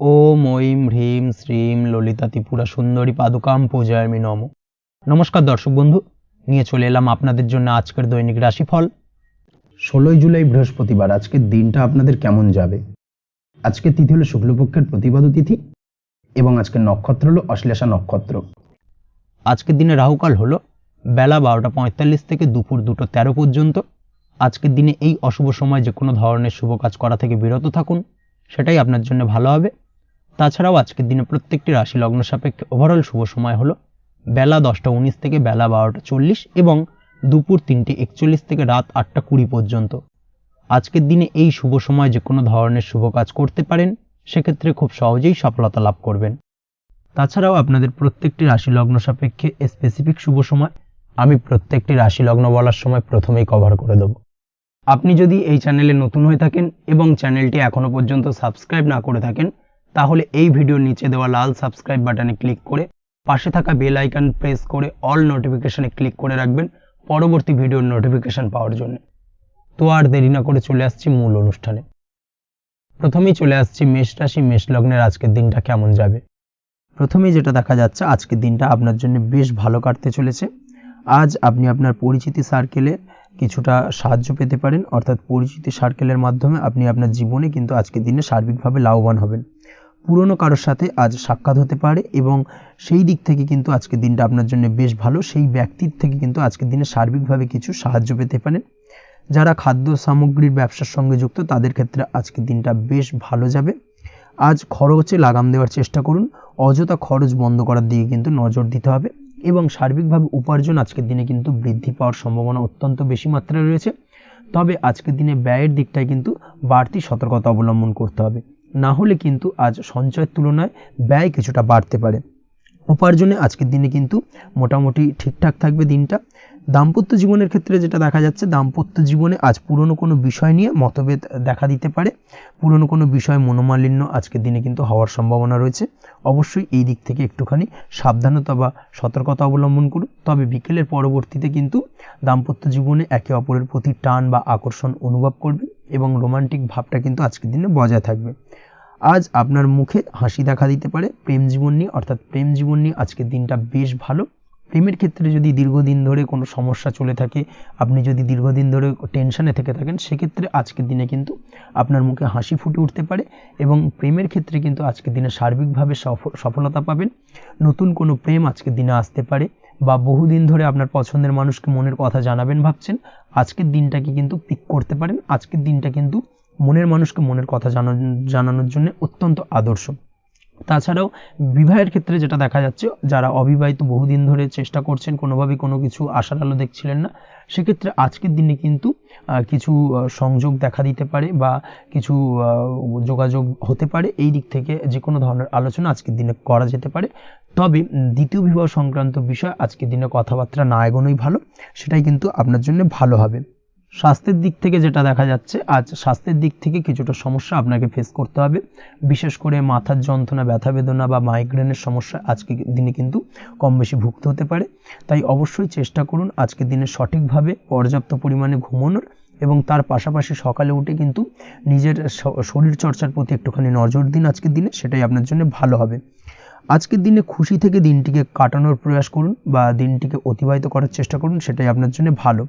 ওম ঐম হ্রিম শ্রীম ললিতা ত্রিপুরা সুন্দরী পাদুকাম পূজায়ামি নমঃ। নমস্কার দর্শক বন্ধু, নিয়ে চলে এলাম আপনাদের জন্য আজকের দৈনিক রাশিফল। 16 জুলাই বৃহস্পতিবার। আজকের দিনটা আপনাদের কেমন যাবে? আজকের তিথি হলো শুক্লপক্ষের প্রতিপদ তিথি এবং আজকের নক্ষত্র হলো অশ্লেষা নক্ষত্র। আজকের দিনে রাহুকাল হলো বেলা 12টা 45 থেকে দুপুর 2টা 13 পর্যন্ত। আজকের দিনে এই অশুভ সময় যে কোনো ধরনের শুভ কাজ করা থেকে বিরত থাকুন, সেটাই আপনার জন্য ভালো হবে। তাছাড়াও আজকের দিনে প্রত্যেকটি রাশি লগ্ন সাপেক্ষে ওভারঅল শুভ সময় হলো বেলা 10টা 19 থেকে বেলা 12টা 40 এবং দুপুর 3টে 41 থেকে রাত 8টা 20 পর্যন্ত। আজকের দিনে এই শুভ সময় যে কোনো ধরনের শুভ কাজ করতে পারেন, সেক্ষেত্রে খুব সহজেই সফলতা লাভ করবেন। তাছাড়াও আপনাদের প্রত্যেকটি রাশি লগ্ন সাপেক্ষে স্পেসিফিক শুভ সময় আমি প্রত্যেকটি রাশি লগ্ন বলার সময় প্রথমেই কভার করে দেব। আপনি যদি এই চ্যানেলে নতুন হয়ে থাকেন এবং চ্যানেলটি এখনো পর্যন্ত সাবস্ক্রাইব না করে থাকেন, তাহলে এই ভিডিওর নিচে দেওয়া লাল সাবস্ক্রাইব বাটনে ক্লিক করে পাশে থাকা বেল আইকন প্রেস করে অল নোটিফিকেশনে ক্লিক করে রাখবেন পরবর্তী ভিডিওর নোটিফিকেশন পাওয়ার জন্য। তো আর দেরি না করে চলে আসছি মূল অনুষ্ঠানে। প্রথমেই চলে আসছি মেষ রাশি, মেষ লগ্নের আজকের দিনটা কেমন যাবে। প্রথমেই যেটা দেখা যাচ্ছে, আজকের দিনটা আপনার জন্য বেশ ভালো কাটতে চলেছে। আজ আপনি আপনার পরিচিতি সার্কেলে কিছুটা সাহায্য পেতে পারেন, অর্থাৎ পরিচিতি সার্কেলের মাধ্যমে আপনি আপনার জীবনে কিন্তু আজকের দিনে সার্বিকভাবে লাভবান হবেন। পুরনো কারোর সাথে আজ সাক্ষাৎ হতে পারে এবং সেই দিক থেকে কিন্তু আজকের দিনটা আপনার জন্য বেশ ভালো। সেই ব্যক্তির থেকে কিন্তু আজকের দিনে সার্বিকভাবে কিছু সাহায্য পেতে পারেন। যারা খাদ্য সামগ্রীর ব্যবসার সঙ্গে যুক্ত, তাদের ক্ষেত্রে আজকের দিনটা বেশ ভালো যাবে। আজ খরচে লাগাম দেওয়ার চেষ্টা করুন, অযথা খরচ বন্ধ করার দিকে কিন্তু নজর দিতে হবে এবং সার্বিকভাবে উপার্জন আজকের দিনে কিন্তু বৃদ্ধি পাওয়ার সম্ভাবনা অত্যন্ত বেশি মাত্রায় রয়েছে। তবে আজকের দিনে ব্যয়ের দিকটায় কিন্তু বাড়তি সতর্কতা অবলম্বন করতে হবে, না হলে কিন্তু আজ সঞ্চয়ের তুলনায় ব্যয় কিছুটা বাড়তে পারে। উপার্জনে আজকের দিনে কিন্তু মোটামুটি ঠিকঠাক থাকবে দিনটা। দাম্পত্য জীবনের ক্ষেত্রে যেটা দেখা যাচ্ছে, দাম্পত্য জীবনে আজ পুরনো কোনো বিষয় নিয়ে মতভেদ দেখা দিতে পারে। পুরনো কোনো বিষয় মনোমালিন্য আজকের দিনে কিন্তু হওয়ার সম্ভাবনা রয়েছে। অবশ্যই এই দিক থেকে একটুখানি সাবধানতা বা সতর্কতা অবলম্বন করুন। তবে বিকেলের পরবর্তীতে কিন্তু দাম্পত্য জীবনে একে অপরের প্রতি টান বা আকর্ষণ অনুভব করবে এবং রোমান্টিক ভাবটা কিন্তু আজকের দিনে বজায় থাকবে। আজ আপনার মুখে হাসি দেখা দিতে পারে প্রেম জীবন নিয়ে, অর্থাৎ প্রেম জীবন নিয়ে আজকের দিনটা বেশ ভালো। প্রেমের ক্ষেত্রে যদি দীর্ঘদিন ধরে কোনো সমস্যা চলে থাকে, আপনি যদি দীর্ঘদিন ধরে টেনশনে থেকে থাকেন, সেক্ষেত্রে আজকের দিনে কিন্তু আপনার মুখে হাসি ফুটে উঠতে পারে এবং প্রেমের ক্ষেত্রে কিন্তু আজকের দিনে সার্বিকভাবে সফলতা পাবেন। নতুন কোনো প্রেম আজকের দিনে আসতে পারে বা বহুদিন ধরে আপনার পছন্দের মানুষকে মনের কথা জানাবেন ভাবছেন, আজকের দিনটাকে কিন্তু পিক করতে পারেন। আজকের দিনটা কিন্তু মনের মানুষকে মনের কথা জানানোর জন্য অত্যন্ত আদর্শ। তাছাড়াও বিবাহের ক্ষেত্রে যেটা দেখা যাচ্ছে, যারা অবিবাহিত বহুদিন ধরে চেষ্টা করছেন, কোনোভাবেই কোনো কিছু আশার আলো দেখছিলেন না, সেক্ষেত্রে আজকের দিনে কিন্তু কিছু সংযোগ দেখা দিতে পারে বা কিছু যোগাযোগ হতে পারে। এই দিক থেকে যে কোনো ধরনের আলোচনা আজকের দিনে করা যেতে পারে। তবে দ্বিতীয় বিবাহ সংক্রান্ত বিষয় আজকের দিনে কথাবার্তা না এগোনোই ভালো, সেটাই কিন্তু আপনার জন্য ভালো হবে। স্বাস্থ্যের দিক থেকে যেটা দেখা যাচ্ছে, আজ স্বাস্থ্যের দিক থেকে কিছুটা সমস্যা আপনাকে ফেস করতে হবে। বিশেষ করে মাথার যন্ত্রণা, ব্যথা বেদনা বা মাইগ্রেনের সমস্যা আজকের দিনে কিন্তু কম বেশি ভুগতে হতে পারে। তাই অবশ্যই চেষ্টা করুন আজকের দিনে সঠিকভাবে পর্যাপ্ত পরিমাণে ঘুমানোর এবং তার পাশাপাশি সকালে উঠে কিন্তু নিজের শরীর চর্চার প্রতি একটুখানি নজর দিন আজকের দিনে, সেটাই আপনার জন্য ভালো হবে। আজকের দিনে খুশি থেকে দিনটিকে কাটানোর প্রয়াস করুন বা দিনটিকে অতিবাহিত করার চেষ্টা করুন, সেটাই আপনার জন্য ভালো।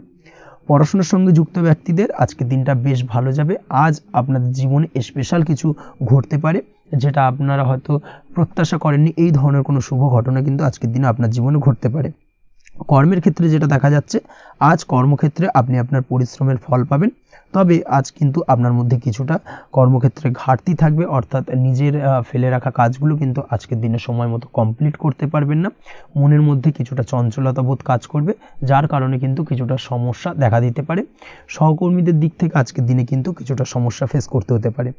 পড়াশোনার সঙ্গে যুক্ত ব্যক্তিদের আজকের দিনটা বেশ ভালো যাবে। আজ আপনাদের জীবনে স্পেশাল কিছু ঘটতে পারে, যেটা আপনারা হয়তো প্রত্যাশা করেননি। এই ধরনের কোনো শুভ ঘটনা কিন্তু আজকের দিনে আপনার জীবনে ঘটতে পারে। কর্মের ক্ষেত্রে যেটা দেখা যাচ্ছে, আজ কর্মক্ষেত্রে আপনি আপনার পরিশ্রমের ফল পাবেন। তবে আজ কিন্তু আপনার মধ্যে কিছুটা কর্মক্ষেত্রে ঘাটতি থাকবে, অর্থাৎ নিজের ফেলে রাখা কাজগুলো কিন্তু আজকের দিনে সময় মতো কমপ্লিট করতে পারবেন না। মনের মধ্যে কিছুটা চঞ্চলতা বোধ কাজ করবে, যার কারণে কিন্তু কিছুটা সমস্যা দেখা দিতে পারে। সহকর্মীদের দিক থেকে আজকের দিনে কিন্তু কিছুটা সমস্যা ফেস করতে হতে পারে।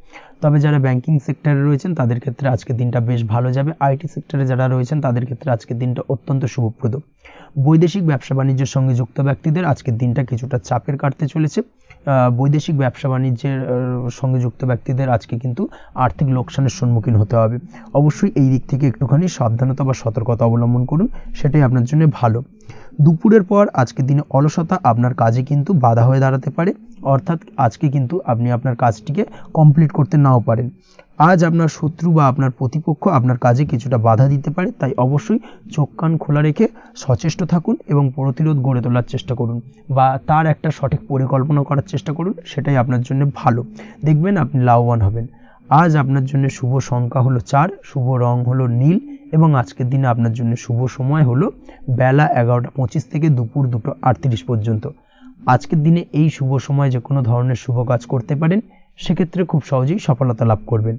তবে যারা ব্যাংকিং সেক্টরে রয়েছেন, তাদের ক্ষেত্রে আজকের দিনটা বেশ ভালো যাবে। আইটি সেক্টরে যারা রয়েছেন, তাদের ক্ষেত্রে আজকের দিনটা অত্যন্ত শুভপ্রদ। বৈদেশিক ব্যবসা বাণিজ্যের সঙ্গে যুক্ত ব্যক্তিদের আজকের দিনটা কিছুটা চাপের কাটতে চলেছে। বৈদেশিক ব্যবসা বাণিজ্যের সঙ্গে যুক্ত ব্যক্তিদের আজকে কিন্তু আর্থিক লোকসানের সম্মুখীন হতে হবে। অবশ্যই এই দিক থেকে একটুখানি সাবধানতা বা সতর্কতা অবলম্বন করুন, সেটাই আপনার জন্য ভালো। দুপুরের পর আজকের দিনে অলসতা আপনার কাজে কিন্তু বাধা হয়ে দাঁড়াতে পারে। অর্থাৎ আজকে কিন্তু আপনি আপনার কাজটিকে কমপ্লিট করতে নাও পারেন। আজ আপনার শত্রু বা আপনার প্রতিপক্ষ আপনার কাজে কিছুটা বাধা দিতে পারে, তাই অবশ্যই চোখ কান খোলা রেখে সচেষ্ট থাকুন এবং প্রতিরোধ গড়ে তোলার চেষ্টা করুন বা তার একটা সঠিক পরিকল্পনা করার চেষ্টা করুন, সেটাই আপনার জন্য ভালো। দেখবেন আপনি লাভবান হবেন। আজ আপনার জন্য শুভ সংখ্যা হলো 4, শুভ রং হলো নীল এবং আজকের দিনে আপনার জন্য শুভ সময় হলো বেলা 11:25 থেকে দুপুর 2:38 পর্যন্ত। আজকের দিনে এই শুভ সময় যে কোনো ধরনের শুভ কাজ করতে পারেন, সেক্ষেত্রে খুব সহজেই সফলতা লাভ করবেন।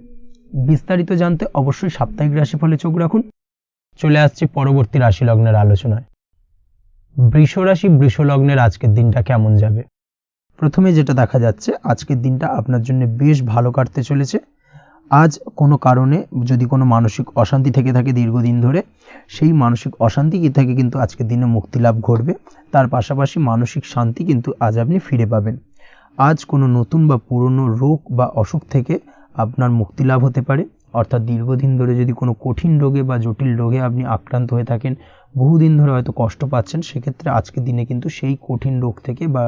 বিস্তারিত জানতে অবশ্যই সাপ্তাহিক রাশিফলে চোখ রাখুন। চলে আসছে পরবর্তী রাশি লগ্নের আলোচনায়। বৃষ রাশি, বৃষ লগ্নের আজকের দিনটা কেমন যাবে? প্রথমে যেটা দেখা যাচ্ছে, আজকের দিনটা আপনার জন্য বেশ ভালো কাটতে চলেছে। আজ কোনো কারণে যদি কোনো মানসিক অশান্তি থেকে থাকে দীর্ঘদিন ধরে, সেই মানসিক অশান্তি থেকে কিন্তু আজকের দিনে মুক্তি লাভ ঘটবে। তার পাশাপাশি মানসিক শান্তি কিন্তু আজ আপনি ফিরে পাবেন। আজ কোনো নতুন বা পুরনো রোগ বা অসুখ থেকে আপনার মুক্তি লাভ হতে পারে, অর্থাৎ দীর্ঘদিন ধরে যদি কোনো কঠিন রোগে বা জটিল রোগে আপনি আক্রান্ত হয়ে থাকেন, বহুদিন ধরে হয়তো কষ্ট পাচ্ছেন, সেক্ষেত্রে আজকের দিনে কিন্তু সেই কঠিন রোগ থেকে বা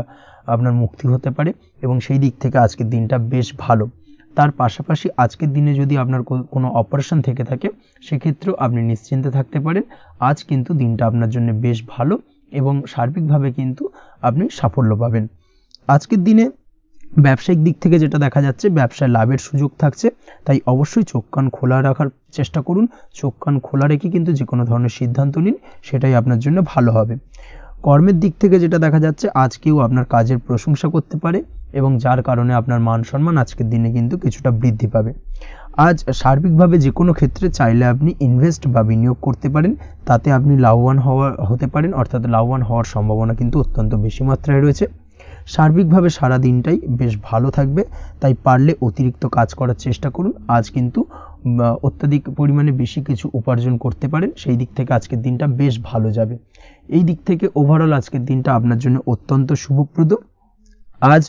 আপনার মুক্তি হতে পারে এবং সেই দিক থেকে আজকের দিনটা বেশ ভালো। তার পাশাপাশি আজকের দিনে যদি আপনার কোনো অপারেশন থেকে থাকে, সেক্ষেত্রেও আপনি নিশ্চিন্তে থাকতে পারেন। আজ কিন্তু দিনটা আপনার জন্য বেশ ভালো এবং সার্বিকভাবে কিন্তু আপনি সাফল্য পাবেন। আজকের দিনে ব্যবসায়িক দিক থেকে যেটা দেখা যাচ্ছে, ব্যবসায় লাভের সুযোগ থাকছে, তাই অবশ্যই চোখ কান খোলা রাখার চেষ্টা করুন। চোখ কান খোলা রেখে কিন্তু যে কোনো ধরনের সিদ্ধান্ত নিন, সেটাই আপনার জন্য ভালো হবে। কর্মের দিক থেকে যেটা দেখা যাচ্ছে, আজ কেউ আপনার কাজের প্রশংসা করতে পারে এবং যার কারণে আপনার মান সম্মান আজকের দিনে কিন্তু কিছুটা বৃদ্ধি পাবে। আজ সার্বিকভাবে যে কোনো ক্ষেত্রে চাইলে আপনি ইনভেস্ট বা বিনিয়োগ করতে পারেন, তাতে আপনি লাভবান হতে পারেন, অর্থাৎ লাভবান হওয়ার সম্ভাবনা কিন্তু অত্যন্ত বেশি মাত্রায় রয়েছে। সার্বিকভাবে সারা দিনটাই বেশ ভালো থাকবে, তাই পারলে অতিরিক্ত কাজ করার চেষ্টা করুন। আজ কিন্তু অত্যাধিক পরিমাণে বেশি কিছু উপার্জন করতে পারেন, সেই দিক থেকে আজকের দিনটা বেশ ভালো যাবে। এই দিক থেকে ওভারঅল আজকের দিনটা আপনার জন্য অত্যন্ত শুভপ্রদ। আজ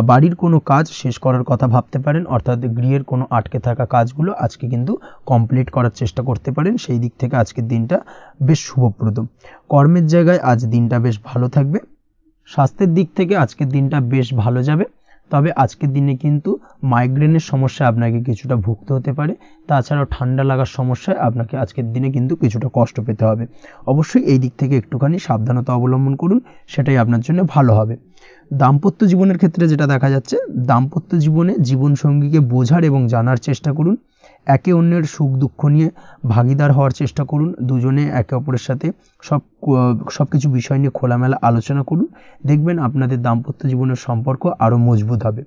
বাড়ির কোনো কাজ শেষ করার কথা ভাবতে পারেন, অর্থাৎ গৃহের কোনো আটকে থাকা কাজগুলো আজকে কিন্তু কমপ্লিট করার চেষ্টা করতে পারেন, সেই দিক থেকে আজকের দিনটা বেশ শুভপ্রদ। কর্মের জায়গায় আজ দিনটা বেশ ভালো থাকবে। স্বাস্থ্যের দিক থেকে আজকের দিনটা বেশ ভালো যাবে, তবে আজকের দিনে কিন্তু মাইগ্রেনের সমস্যা আপনাকে কিছুটা ভুগতে হতে পারে। তাছাড়াও ঠান্ডা লাগার সমস্যায় আপনাকে আজকের দিনে কিন্তু কিছুটা কষ্ট পেতে হবে। অবশ্যই এই দিক থেকে একটুখানি সাবধানতা অবলম্বন করুন, সেটাই আপনার জন্য ভালো হবে। দাম্পত্য জীবনের ক্ষেত্রে যেটা দেখা যাচ্ছে, দাম্পত্য জীবনে জীবনসঙ্গীকে বোঝার এবং জানার চেষ্টা করুন। একে অন্যের সুখ দুঃখ নিয়ে ভাগিদার হওয়ার চেষ্টা করুন। দুজনে একে অপরের সাথে সব কিছু বিষয় নিয়ে খোলামেলা আলোচনা করুন। দেখবেন আপনাদের দাম্পত্য জীবনের সম্পর্ক আরও মজবুত হবে।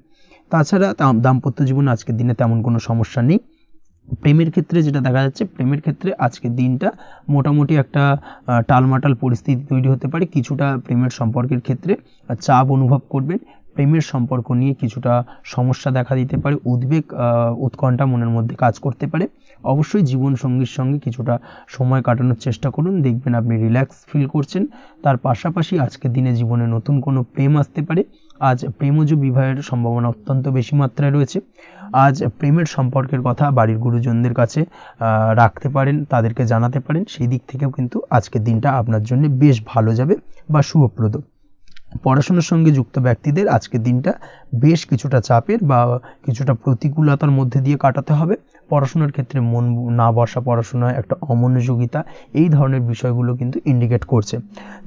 তাছাড়া দাম্পত্য জীবনে আজকের দিনে তেমন কোনো সমস্যা নেই। প্রেমের ক্ষেত্রে যেটা দেখা যাচ্ছে, প্রেমের ক্ষেত্রে আজকের দিনটা মোটামুটি একটা টালমাটাল পরিস্থিতি তৈরি হতে পারে। কিছুটা প্রেমের সম্পর্কের ক্ষেত্রে চাপ অনুভব করবেন। প্রেমের সম্পর্ক নিয়ে কিছুটা সমস্যা দেখা দিতে পারে, উদ্বেগ উৎকণ্ঠা মনের মধ্যে কাজ করতে পারে। অবশ্যই জীবনসঙ্গীর সঙ্গে কিছুটা সময় কাটানোর চেষ্টা করুন, দেখবেন আপনি রিল্যাক্স ফিল করছেন। তার পাশাপাশি আজকের দিনে জীবনে নতুন কোনো প্রেম আসতে পারে। আজ প্রেমজ বিবাহের সম্ভাবনা অত্যন্ত বেশি মাত্রায় রয়েছে। আজ প্রেমের সম্পর্কের কথা বাড়ির গুরুজনদের কাছে রাখতে পারেন, তাদেরকে জানাতে পারেন, সেই দিক থেকেও কিন্তু আজকের দিনটা আপনার জন্য বেশ ভালো যাবে বা শুভপ্রদ। পড়াশোনার সঙ্গে যুক্ত ব্যক্তিদের আজকের দিনটা বেশ কিছুটা চাপের বা কিছুটা প্রতিকূলতার মধ্যে দিয়ে কাটাতে হবে। পড়াশোনার ক্ষেত্রে মন না বসা, পড়াশোনায় একটা অমনোযোগিতা, এই ধরনের বিষয়গুলো কিন্তু ইন্ডিকেট করছে।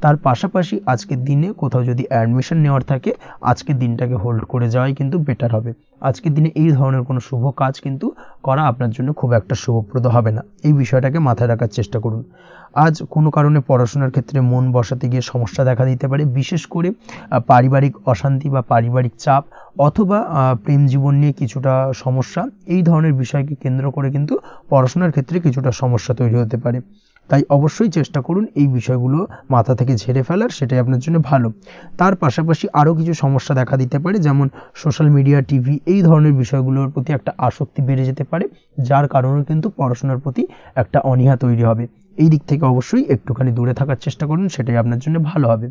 তার পাশাপাশি আজকের দিনে কোথাও যদি অ্যাডমিশন নেওয়ার থাকে, আজকের দিনটাকে হোল্ড করে যাওয়াই কিন্তু বেটার হবে। আজকের দিনে এই ধরনের কোনো শুভ কাজ কিন্তু করা আপনার জন্য খুব একটা শুভপ্রদ হবে না, এই বিষয়টাকে মাথায় রাখার চেষ্টা করুন। আজ কোনো কারণে পড়াশোনার ক্ষেত্রে মন বসাতে গিয়ে সমস্যা দেখা দিতে পারে, বিশেষ করে পারিবারিক অশান্তি বা পারিবারিক চাপ অথবা প্রেম জীবন নিয়ে কিছুটা সমস্যা, এই ধরনের বিষয়কে কেন্দ্র করে কিন্তু পড়াশোনার ক্ষেত্রে কিছুটা সমস্যা তৈরি হতে পারে। তাই অবশ্যই চেষ্টা করুন এই বিষয়গুলো মাথা থেকে ঝেড়ে ফেলার, সেটাই আপনার জন্য ভালো। তার পাশাপাশি আরও কিছু সমস্যা দেখা দিতে পারে, যেমন সোশ্যাল মিডিয়া, টিভি, এই ধরনের বিষয়গুলোর প্রতি একটা আসক্তি বেড়ে যেতে পারে, যার কারণে কিন্তু পড়াশোনার প্রতি একটা অনীহা তৈরি হবে। এই দিক থেকে অবশ্যই একটুখানি দূরে থাকার চেষ্টা করুন, সেটাই আপনার জন্য ভালো হবে।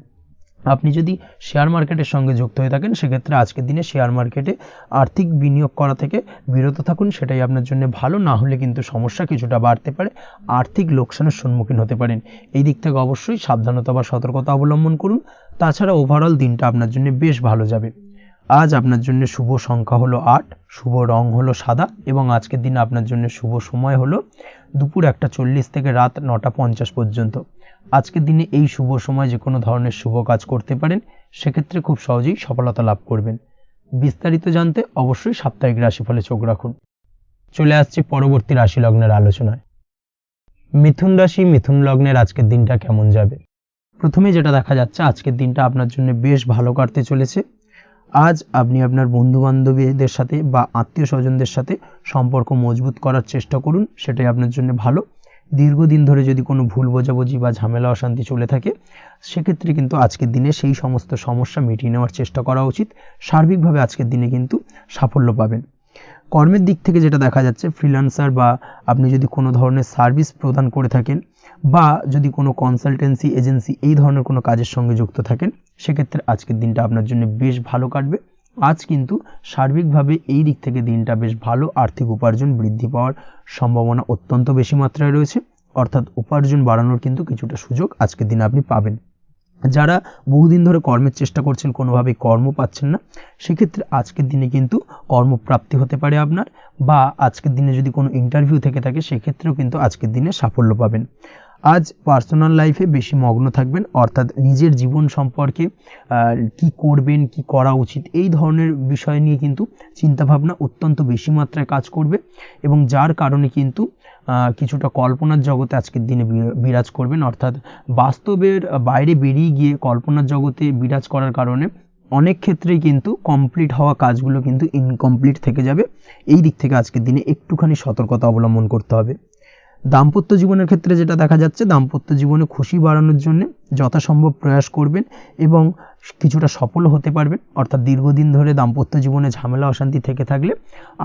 আপনি যদি শেয়ার মার্কেটের সঙ্গে যুক্ত হয়ে থাকেন, সেক্ষেত্রে আজকের দিনে শেয়ার মার্কেটে আর্থিক বিনিয়োগ করা থেকে বিরত থাকুন, সেটাই আপনার জন্য ভালো। না হলে কিন্তু সমস্যা কিছুটা বাড়তে পারে, আর্থিক লোকসানের সম্মুখীন হতে পারেন। এই দিক থেকে অবশ্যই সাবধানতা বা সতর্কতা অবলম্বন করুন। তাছাড়া ওভারঅল দিনটা আপনার জন্য বেশ ভালো যাবে। আজ আপনার জন্য শুভ সংখ্যা হলো 8, শুভ রং হলো সাদা এবং আজকের দিনে আপনার জন্য শুভ সময় হলো দুপুর 1:40 থেকে রাত 9:50 পর্যন্ত। আজকের দিনে এই শুভ সময় যে কোনো ধরনের শুভ কাজ করতে পারেন, সেক্ষেত্রে খুব সহজেই সফলতা লাভ করবেন। বিস্তারিত জানতে অবশ্যই সাপ্তাহিক রাশিফলে চোখ রাখুন। চলে আসছি পরবর্তী রাশি লগ্নের আলোচনায়। মিথুন রাশি, মিথুন লগ্নের আজকের দিনটা কেমন যাবে? প্রথমে যেটা দেখা যাচ্ছে, আজকের দিনটা আপনার জন্য বেশ ভালো কাটতে চলেছে। আজ আপনি আপনার বন্ধু বান্ধবীদের সাথে বা আত্মীয় স্বজনদের সাথে সম্পর্ক মজবুত করার চেষ্টা করুন, সেটাই আপনার জন্য ভালো। দীর্ঘদিন ধরে যদি কোনো ভুল বোঝাবুঝি বা ঝামেলা অশান্তি চলে থাকে, সেক্ষেত্রে কিন্তু আজকের দিনে সেই সমস্ত সমস্যা মিটিয়ে নেওয়ার চেষ্টা করা উচিত। সার্বিকভাবে আজকের দিনে কিন্তু সাফল্য পাবেন। কর্মের দিক থেকে যেটা দেখা যাচ্ছে, ফ্রিল্যান্সার বা আপনি যদি কোনো ধরনের সার্ভিস প্রদান করে থাকেন বা যদি কোনো কনসালটেন্সি এজেন্সি এই ধরনের কোনো কাজের সঙ্গে যুক্ত থাকেন, সেক্ষেত্রে আজকের দিনটা আপনার জন্য বেশ ভালো কাটবে। আজ কিন্তু সার্বিকভাবে এই দিক থেকে দিনটা বেশ ভালো। আর্থিক উপার্জন বৃদ্ধি পাওয়ার সম্ভাবনা অত্যন্ত বেশি মাত্রায় রয়েছে, অর্থাৎ উপার্জন বাড়ানোর কিন্তু কিছুটা সুযোগ আজকের দিনে আপনি পাবেন। যারা বহুদিন ধরে কর্মের চেষ্টা করছেন, কোনোভাবেই কর্ম পাচ্ছেন না, সেক্ষেত্রে আজকের দিনে কিন্তু কর্মপ্রাপ্তি হতে পারে আপনার, বা আজকের দিনে যদি কোনো ইন্টারভিউ থেকে থাকে, সেক্ষেত্রেও কিন্তু আজকের দিনে সাফল্য পাবেন। আজ পার্সোনাল লাইফে বেশি মগ্ন থাকবেন, অর্থাৎ নিজের জীবন সম্পর্কে কি করবেন, কি করা উচিত, এই ধরনের বিষয় নিয়ে কিন্তু চিন্তাভাবনা অত্যন্ত বেশি মাত্রায় কাজ করবে এবং যার কারণে কিন্তু কিছুটা কল্পনার জগতে আজকের দিনে বিরাজ করবেন। অর্থাৎ বাস্তবের বাইরে বেরিয়ে গিয়ে কল্পনার জগতে বিরাজ করার কারণে অনেক ক্ষেত্রেই কিন্তু কমপ্লিট হওয়া কাজগুলো কিন্তু ইনকমপ্লিট থেকে যাবে। এই দিক থেকে আজকের দিনে একটুখানি সতর্কতা অবলম্বন করতে হবে। দাম্পত্য জীবনের ক্ষেত্রে যেটা দেখা যাচ্ছে, দাম্পত্য জীবনে খুশি বাড়ানোর জন্য যথাসম্ভব প্রয়াস করবেন এবং কিছুটা সফল হতে পারবেন। অর্থাৎ দীর্ঘদিন ধরে দাম্পত্য জীবনে ঝামেলা অশান্তি থেকে থাকলে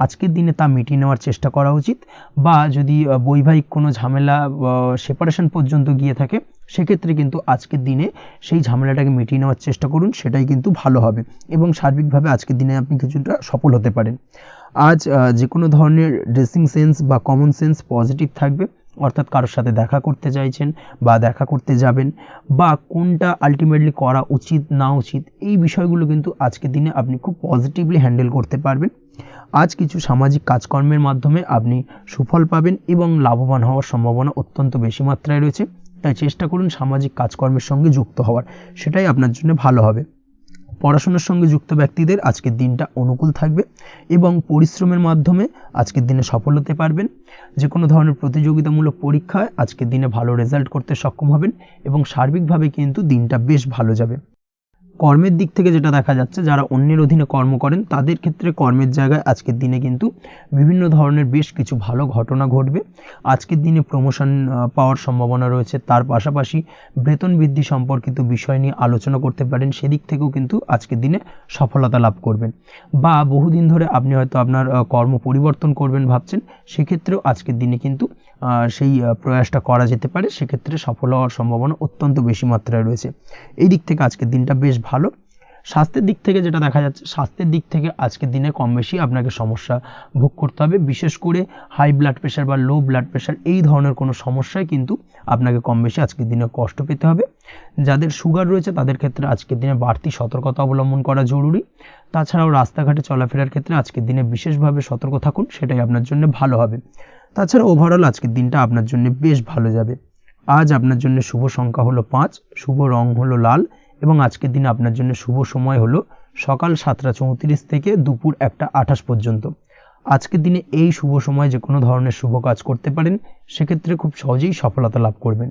আজকের দিনে তা মিটিয়ে নেওয়ার চেষ্টা করা উচিত, বা যদি বৈবাহিক কোনো ঝামেলা সেপারেশন পর্যন্ত গিয়ে থাকে, সেক্ষেত্রে কিন্তু আজকের দিনে সেই ঝামেলাটাকে মিটিয়ে নেওয়ার চেষ্টা করুন, সেটাই কিন্তু ভালো হবে এবং সার্বিকভাবে আজকের দিনে আপনি কিছুটা সফল হতে পারেন। আজ যে কোনো ধরনের ড্রেসিং সেন্স বা কমন সেন্স পজিটিভ থাকবে, অর্থাৎ কারোর সাথে দেখা করতে চাইছেন বা দেখা করতে যাবেন, বা কোনটা আলটিমেটলি করা উচিত না উচিত, এই বিষয়গুলো কিন্তু আজকের দিনে আপনি খুব পজিটিভলি হ্যান্ডেল করতে পারবেন। আজ কিছু সামাজিক কাজকর্মের মাধ্যমে আপনি সুফল পাবেন এবং লাভবান হওয়ার সম্ভাবনা অত্যন্ত বেশি মাত্রায় রয়েছে। তাই চেষ্টা করুন সামাজিক কাজকর্মের সঙ্গে যুক্ত হওয়ার, সেটাই আপনার জন্য ভালো হবে। পড়াশোনার সঙ্গে যুক্ত ব্যক্তিদের আজকের দিনটা অনুকূল থাকবে এবং পরিশ্রমের মাধ্যমে আজকের দিনে সফল হতে পারবেন। যে কোনো ধরনের প্রতিযোগিতামূলক পরীক্ষায় আজকের দিনে ভালো রেজাল্ট করতে সক্ষম হবেন এবং সার্বিকভাবে কিন্তু দিনটা বেশ ভালো যাবে। কর্মের দিক থেকে যেটা দেখা যাচ্ছে, যারা অন্যের অধীনে কর্ম করেন তাদের ক্ষেত্রে কর্মের জায়গায় আজকের দিনে কিন্তু বিভিন্ন ধরনের বেশ কিছু ভালো ঘটনা ঘটবে। আজকের দিনে প্রমোশন পাওয়ার সম্ভাবনা রয়েছে, তার পাশাপাশি বেতন বৃদ্ধি সম্পর্কিত বিষয় নিয়ে আলোচনা করতে পারেন, সেদিক থেকেও কিন্তু আজকের দিনে সফলতা লাভ করবেন। বা বহুদিন ধরে আপনি হয়তো আপনার কর্ম পরিবর্তন করবেন ভাবছেন, সেক্ষেত্রেও আজকের দিনে কিন্তু সেই প্রয়াসটা করা যেতে পারে, সেক্ষেত্রে সফল হওয়ার সম্ভাবনা অত্যন্ত বেশি মাত্রায় রয়েছে। এই দিক থেকে আজকের দিনটা বেশ ভালো। স্বাস্থ্যের দিক থেকে যেটা দেখা যাচ্ছে, স্বাস্থ্যের দিক থেকে আজকের দিনে কম বেশি আপনাকে সমস্যা ভোগ করতে হবে, বিশেষ করে হাই ব্লাড প্রেশার বা লো ব্লাড প্রেশার এই ধরনের কোনো সমস্যায় কিন্তু আপনাকে কম বেশি আজকের দিনে কষ্ট পেতে হবে। যাদের সুগার রয়েছে তাদের ক্ষেত্রে আজকের দিনে বাড়তি সতর্কতা অবলম্বন করা জরুরি। তাছাড়াও রাস্তাঘাটে চলাফেরার ক্ষেত্রে আজকের দিনে বিশেষভাবে সতর্ক থাকুন, সেটাই আপনার জন্য ভালো হবে। তাছাড়া ওভারঅল আজকের দিনটা আপনার জন্য বেশ ভালো যাবে। আজ আপনার জন্য শুভ সংখ্যা হলো 5, শুভ রং হলো লাল এবং আজকের দিনে আপনার জন্য শুভ সময় হলো সকাল 7:34 থেকে দুপুর 1:28 পর্যন্ত। আজকের দিনে এই শুভ সময় যে কোনো ধরনের শুভ কাজ করতে পারেন, সেক্ষেত্রে খুব সহজেই সফলতা লাভ করবেন।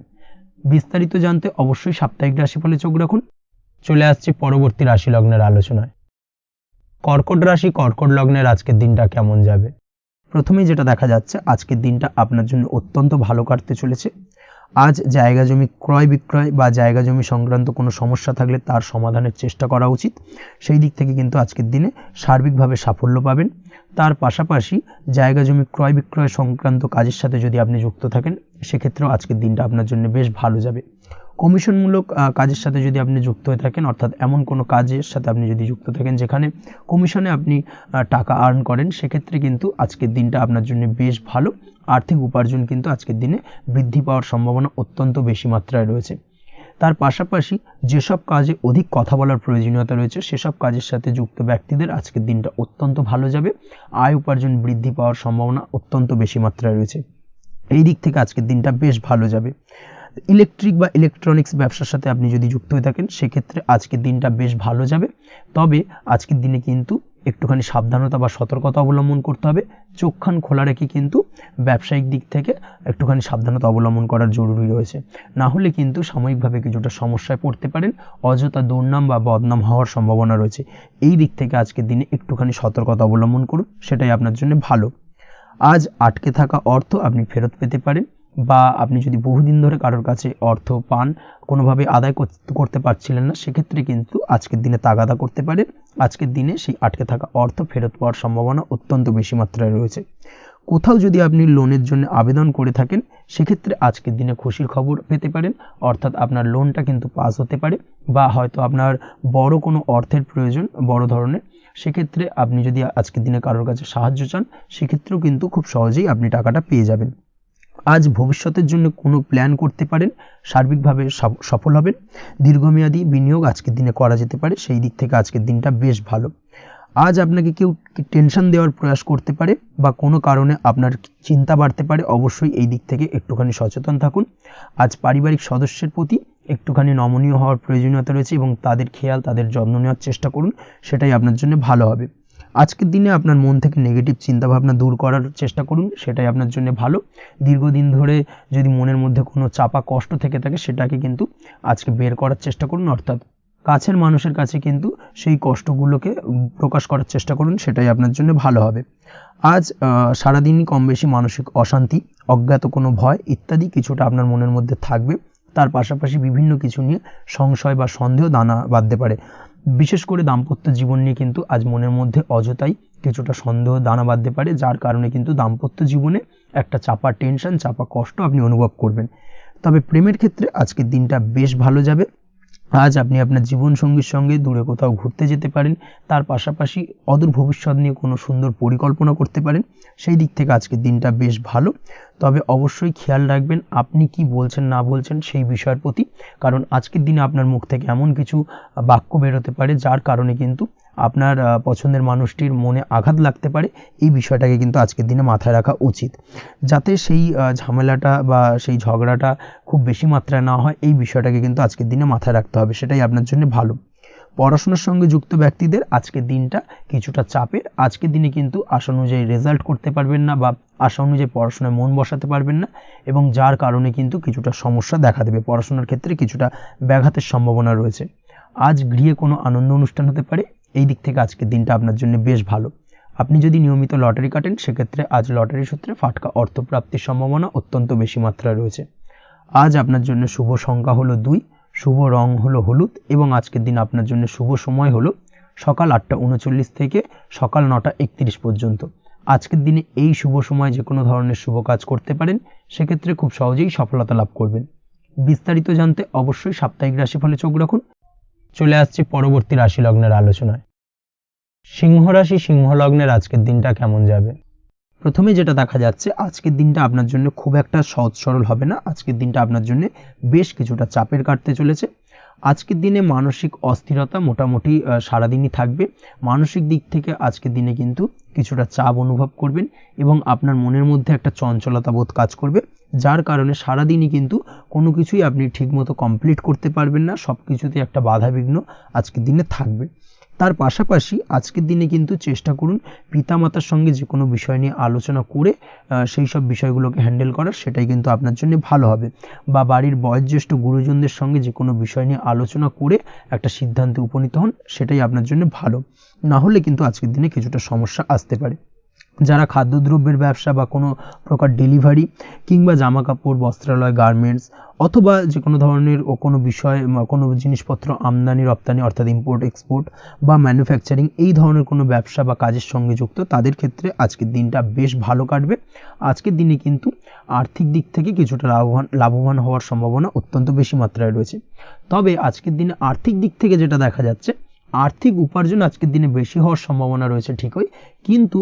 বিস্তারিত জানতে অবশ্যই সাপ্তাহিক রাশিফলে চোখ রাখুন। চলে আসছি পরবর্তী রাশি লগ্নের আলোচনায়। কর্কট রাশি, কর্কট লগ্নের আজকের দিনটা কেমন যাবে? প্রথমেই যেটা দেখা যাচ্ছে, আজকের দিনটা আপনার জন্য অত্যন্ত ভালো কাটতে চলেছে। আজ জায়গা জমি ক্রয় বিক্রয় বা জায়গা জমি সংক্রান্ত কোনো সমস্যা থাকলে তার সমাধানের চেষ্টা করা উচিত, সেই দিক থেকে কিন্তু আজকের দিনে সার্বিকভাবে সাফল্য পাবেন। তার পাশাপাশি জায়গা জমি ক্রয় বিক্রয় সংক্রান্ত কাজের সাথে যদি আপনি যুক্ত থাকেন, সেক্ষেত্রেও আজকের দিনটা আপনার জন্য বেশ ভালো যাবে। কমিশনমূলক কাজের সাথে যদি আপনি যুক্ত হয়ে থাকেন, অর্থাৎ এমন কোনো কাজের সাথে আপনি যদি যুক্ত থাকেন যেখানে কমিশনে আপনি টাকা আর্ন করেন, সেক্ষেত্রে কিন্তু আজকের দিনটা আপনার জন্য বেশ ভালো। আর্থিক উপার্জন কিন্তু আজকের দিনে বৃদ্ধি পাওয়ার সম্ভাবনা অত্যন্ত বেশি মাত্রায় রয়েছে। তার পাশাপাশি যেসব কাজে অধিক কথা বলার প্রয়োজনীয়তা রয়েছে সেসব কাজের সাথে যুক্ত ব্যক্তিদের আজকের দিনটা অত্যন্ত ভালো যাবে। আয় উপার্জন বৃদ্ধি পাওয়ার সম্ভাবনা অত্যন্ত বেশি মাত্রায় রয়েছে। এই দিক থেকে আজকের দিনটা বেশ ভালো যাবে। ইলেকট্রিক বা ইলেকট্রনিক্স ব্যবসার সাথে আপনি যদি যুক্ত হয়ে থাকেন সেক্ষেত্রে আজকের দিনটা বেশ ভালো যাবে। তবে আজকের দিনে কিন্তু একটুখানি সাবধানতা বা সতর্কতা অবলম্বন করতে হবে। চোখ কান খোলা রেখে কিন্তু ব্যবসায়িক দিক থেকে একটুখানি সাবধানতা অবলম্বন করার জরুরি রয়েছে, না হলে কিন্তু সাময়িকভাবে কিছুটা সমস্যায় পড়তে পারেন, অযথা দুর্নাম বা বদনাম হওয়ার সম্ভাবনা রয়েছে। এই দিক থেকে আজকের দিনে একটুখানি সতর্কতা অবলম্বন করুন, সেটাই আপনার জন্য ভালো। আজ আটকে থাকা অর্থ আপনি ফেরত পেতে পারেন, বা আপনি যদি বহুদিন ধরে কারোর কাছে অর্থ পান, কোনোভাবে আদায় করতে পারছিলেন না, সেক্ষেত্রে কিন্তু আজকের দিনে তাগাদা করতে পারেন। আজকের দিনে সেই আটকে থাকা অর্থ ফেরত পাওয়ার সম্ভাবনা অত্যন্ত বেশি মাত্রায় রয়েছে। কোথাও যদি আপনি লোনের জন্য আবেদন করে থাকেন সেক্ষেত্রে আজকের দিনে খুশির খবর পেতে পারেন, অর্থাৎ আপনার লোনটা কিন্তু পাস হতে পারে, বা হয়তো আপনার বড় কোনো অর্থের প্রয়োজন বড় ধরনের, সেক্ষেত্রে আপনি যদি আজকের দিনে কারোর কাছে সাহায্য চান সেক্ষেত্রেও কিন্তু খুব সহজেই আপনি টাকাটা পেয়ে যাবেন। আজ ভবিষ্যতের জন্য কোনো প্ল্যান করতে পারেন, সার্বিকভাবে সফল হবেন। দীর্ঘমেয়াদী বিনিয়োগ আজকের দিনে করা যেতে পারে, সেই দিক থেকে আজকের দিনটা বেশ ভালো। আজ আপনাকে কেউ টেনশন দেওয়ার প্রয়াস করতে পারে বা কোনো কারণে আপনার চিন্তা বাড়তে পারে, অবশ্যই এই দিক থেকে একটুখানি সচেতন থাকুন। আজ পারিবারিক সদস্যের প্রতি একটুখানি নমনীয় হওয়ার প্রয়োজনীয়তা রয়েছে এবং তাদের খেয়াল তাদের যত্ন নেওয়ার চেষ্টা করুন, সেটাই আপনার জন্য ভালো হবে। আজকের দিনে আপনার মন থেকে নেগেটিভ চিন্তাভাবনা দূর করার চেষ্টা করুন, সেটাই আপনার জন্য ভালো। দীর্ঘদিন ধরে যদি মনের মধ্যে কোনো চাপা কষ্ট থেকে থাকে সেটাকে কিন্তু আজকে বের করার চেষ্টা করুন, অর্থাৎ কাছের মানুষের কাছে কিন্তু সেই কষ্টগুলোকে প্রকাশ করার চেষ্টা করুন, সেটাই আপনার জন্য ভালো হবে। আজ সারাদিনই কম বেশি মানসিক অশান্তি, অজ্ঞাত কোনো ভয় ইত্যাদি কিছুটা আপনার মনের মধ্যে থাকবে। তার পাশাপাশি বিভিন্ন কিছু নিয়ে সংশয় বা সন্দেহ দানা বাঁধতে পারে। বিশেষ করে দাম্পত্য জীবন নিয়ে কিন্তু আজ মনের মধ্যে অযথাই কিছুটা সন্দেহ দানা বাঁধতে পারে, যার কারণে কিন্তু দাম্পত্য জীবনে একটা চাপা টেনশন, চাপা কষ্ট আপনি অনুভব করবেন। তবে প্রেমের ক্ষেত্রে আজকের দিনটা বেশ ভালো যাবে। আজ আপনি আপনার জীবনসঙ্গীর সঙ্গে দূরে কোথাও ঘুরতে যেতে পারেন, তার পাশাপাশি অদূর ভবিষ্যৎ নিয়ে কোনো সুন্দর পরিকল্পনা করতে পারেন, সেই দিক থেকে আজকের দিনটা বেশ ভালো। তবে অবশ্যই খেয়াল রাখবেন আপনি কি বলছেন না বলছেন সেই বিষয়ের প্রতি, কারণ আজকের দিনে আপনার মুখ থেকে এমন কিছু বাক্য বেরোতে পারে যার কারণে কিন্তু আপনার পছন্দের মানুষটির মনে আঘাত লাগতে পারে। এই বিষয়টাকে কিন্তু আজকের দিনে মাথায় রাখা উচিত, যাতে সেই ঝামেলাটা বা সেই ঝগড়াটা খুব বেশি মাত্রায় না হয়। এই বিষয়টাকে কিন্তু আজকের দিনে মাথায় রাখতে হবে, সেটাই আপনার জন্য ভালো। পড়াশোনার সঙ্গে যুক্ত ব্যক্তিদের আজকের দিনটা কিছুটা চাপের। আজকের দিনে কিন্তু আশা অনুযায়ী রেজাল্ট করতে পারবেন না বা আশা অনুযায়ী পড়াশোনায় মন বসাতে পারবেন না, এবং যার কারণে কিন্তু কিছুটা সমস্যা দেখা দেবে, পড়াশোনার ক্ষেত্রে কিছুটা ব্যাঘাতের সম্ভাবনা রয়েছে। আজ গৃহে কোনো আনন্দ অনুষ্ঠান হতে পারে, এই দিক থেকে আজকের দিনটা আপনার জন্য বেশ ভালো। আপনি যদি নিয়মিত লটারি কাটেন সেক্ষেত্রে আজ লটারি সূত্রে ফাটকা অর্থপ্রাপ্তির সম্ভাবনা অত্যন্ত বেশি মাত্রায় রয়েছে। আজ আপনার জন্য শুভ সংখ্যা হলো 2, শুভ রং হলো হলুদ, এবং আজকের দিন আপনার জন্য শুভ সময় হলো সকাল 8:39 থেকে সকাল 9:31 পর্যন্ত। আজকের দিনে এই শুভ সময় যে কোনো ধরনের শুভ কাজ করতে পারেন, সেক্ষেত্রে খুব সহজেই সফলতা লাভ করবেন। বিস্তারিত জানতে অবশ্যই সাপ্তাহিক রাশিফলে চোখ রাখুন। চলে আসছে পরবর্তী রাশি লগ্নের আলোচনায়। সিংহ রাশি, সিংহ লগ্নের আজকের দিনটা কেমন যাবে? প্রথমে যেটা দেখা যাচ্ছে আজকের দিনটা আপনার জন্য খুব একটা সহজ সরল হবে না। আজকের দিনটা আপনার জন্য বেশ কিছুটা চাপের কাটতে চলেছে। আজকের দিনে মানসিক অস্থিরতা মোটামুটি সারাদিনই থাকবে। মানসিক দিক থেকে আজকের দিনে কিন্তু কিছুটা চাপ অনুভব করবেন এবং আপনার মনের মধ্যে একটা চঞ্চলতা বোধ কাজ করবে, যার কারণে সারাদিনই কিন্তু কোনো কিছুই আপনি ঠিকমতো কমপ্লিট করতে পারবেন না, সব কিছুতে একটা বাধাবিঘ্ন আজকের দিনে থাকবে। তার পাশাপাশি আজকের দিনে কিন্তু চেষ্টা করুন পিতামাতার সঙ্গে যে কোনো বিষয় নিয়ে আলোচনা করে সেই সব বিষয়গুলোকে হ্যান্ডেল করার, সেটাই কিন্তু আপনার জন্য ভালো হবে। বা বাড়ির বয়োজ্যেষ্ঠ গুরুজনদের সঙ্গে যে কোনো বিষয় নিয়ে আলোচনা করে একটা সিদ্ধান্তে উপনীত হন, সেটাই আপনার জন্য ভালো। না হলে কিন্তু আজকের দিনে কিছুটা সমস্যা আসতে পারে। যারা খাদ্যদ্রব্যের ব্যবসা বা কোনো প্রকার ডেলিভারি কিংবা জামা কাপড়, বস্ত্রালয়, গার্মেন্টস অথবা যে কোনো ধরনের কোনো বিষয় কোনো জিনিসপত্র আমদানি রপ্তানি অর্থাৎ ইম্পোর্ট এক্সপোর্ট বা ম্যানুফ্যাকচারিং এই ধরনের কোনো ব্যবসা বা কাজের সঙ্গে যুক্ত, তাদের ক্ষেত্রে আজকের দিনটা বেশ ভালো কাটবে। আজকের দিনে কিন্তু আর্থিক দিক থেকে কিছুটা লাভবান হওয়ার সম্ভাবনা অত্যন্ত বেশি মাত্রায় রয়েছে। তবে আজকের দিনে আর্থিক দিক থেকে যেটা দেখা যাচ্ছে, আর্থিক উপার্জন আজকের দিনে বেশি হওয়ার সম্ভাবনা রয়েছে ঠিকই, কিন্তু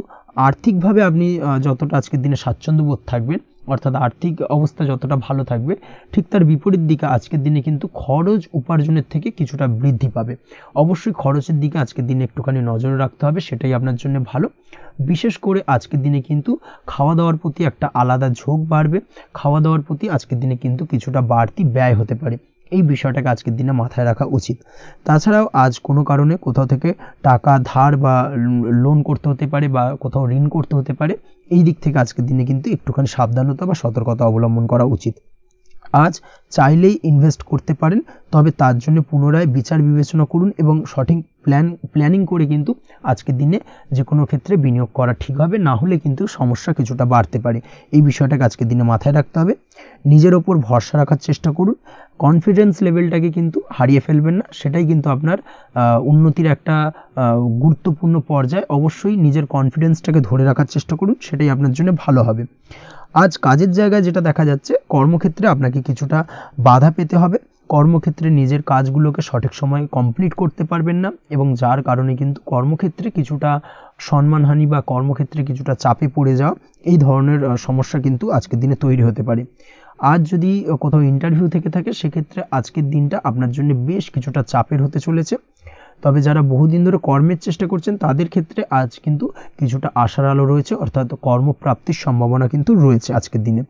আর্থিকভাবে আপনি যতটা আজকের দিনে স্বাচ্ছন্দ্য বোধ থাকবেন অর্থাৎ আর্থিক অবস্থা যতটা ভালো থাকবে ঠিক তার বিপরীত দিকে আজকের দিনে কিন্তু খরচ উপার্জনের থেকে কিছুটা বৃদ্ধি পাবে। অবশ্যই খরচের দিকে আজকের দিনে একটুখানি নজর রাখতে হবে, সেটাই আপনার জন্য ভালো। বিশেষ করে আজকের দিনে কিন্তু খাওয়া দাওয়ার প্রতি একটা আলাদা ঝোঁক বাড়বে, খাওয়া দাওয়ার প্রতি আজকের দিনে কিন্তু কিছুটা বাড়তি ব্যয় হতে পারে, এই বিষয়টাকে আজকের দিনে মাথায় রাখা উচিত। তাছাড়াও আজ কোনো কারণে কোথাও থেকে টাকা ধার বা লোন করতে হতে পারে বা কোথাও ঋণ করতে হতে পারে, এই দিক থেকে আজকের দিনে কিন্তু একটুখানি সাবধানতা বা সতর্কতা অবলম্বন করা উচিত। আজ চাইলেই ইনভেস্ট করতে পারেন, তবে তার জন্য পুনরায় বিচার বিবেচনা করুন এবং সঠিক প্ল্যানিং করে কিন্তু আজকের দিনে যে কোনো ক্ষেত্রে বিনিয়োগ করা ঠিক হবে, না হলে কিন্তু সমস্যা কিছুটা বাড়তে পারে। এই বিষয়টাকে আজকের দিনে মাথায় রাখতে হবে। নিজের ওপর ভরসা রাখার চেষ্টা করুন, কনফিডেন্স লেভেলটাকে কিন্তু হারিয়ে ফেলবেন না, সেটাই কিন্তু আপনার উন্নতির একটা গুরুত্বপূর্ণ পর্যায়। অবশ্যই নিজের কনফিডেন্সটাকে ধরে রাখার চেষ্টা করুন, সেটাই আপনার জন্য ভালো হবে। আজ কাজের জায়গায় যেটা দেখা যাচ্ছে, কর্মক্ষেত্রে আপনাকে কিছুটা বাধা পেতে হবে, কর্মক্ষেত্রে নিজের কাজগুলোকে সঠিক সময়ে কমপ্লিট করতে পারবেন না এবং যার কারণে কিন্তু কর্মক্ষেত্রে কিছুটা সম্মানহানি বা কর্মক্ষেত্রে কিছুটা চাপে পড়ে যাওয়া, এই ধরনের সমস্যা কিন্তু আজকের দিনে তৈরি হতে পারে। আজ যদি কোথাও ইন্টারভিউ থেকে থাকে, সেক্ষেত্রে আজকের দিনটা আপনার জন্য বেশ কিছুটা চাপের হতে চলেছে। তবে যারা বহুদিন ধরে কর্মের চেষ্টা করছেন তাদের ক্ষেত্রে আজ কিন্তু কিছুটা আশার আলো রয়েছে, অর্থাৎ কর্মপ্রাপ্তির সম্ভাবনা কিন্তু রয়েছে আজকের দিনে।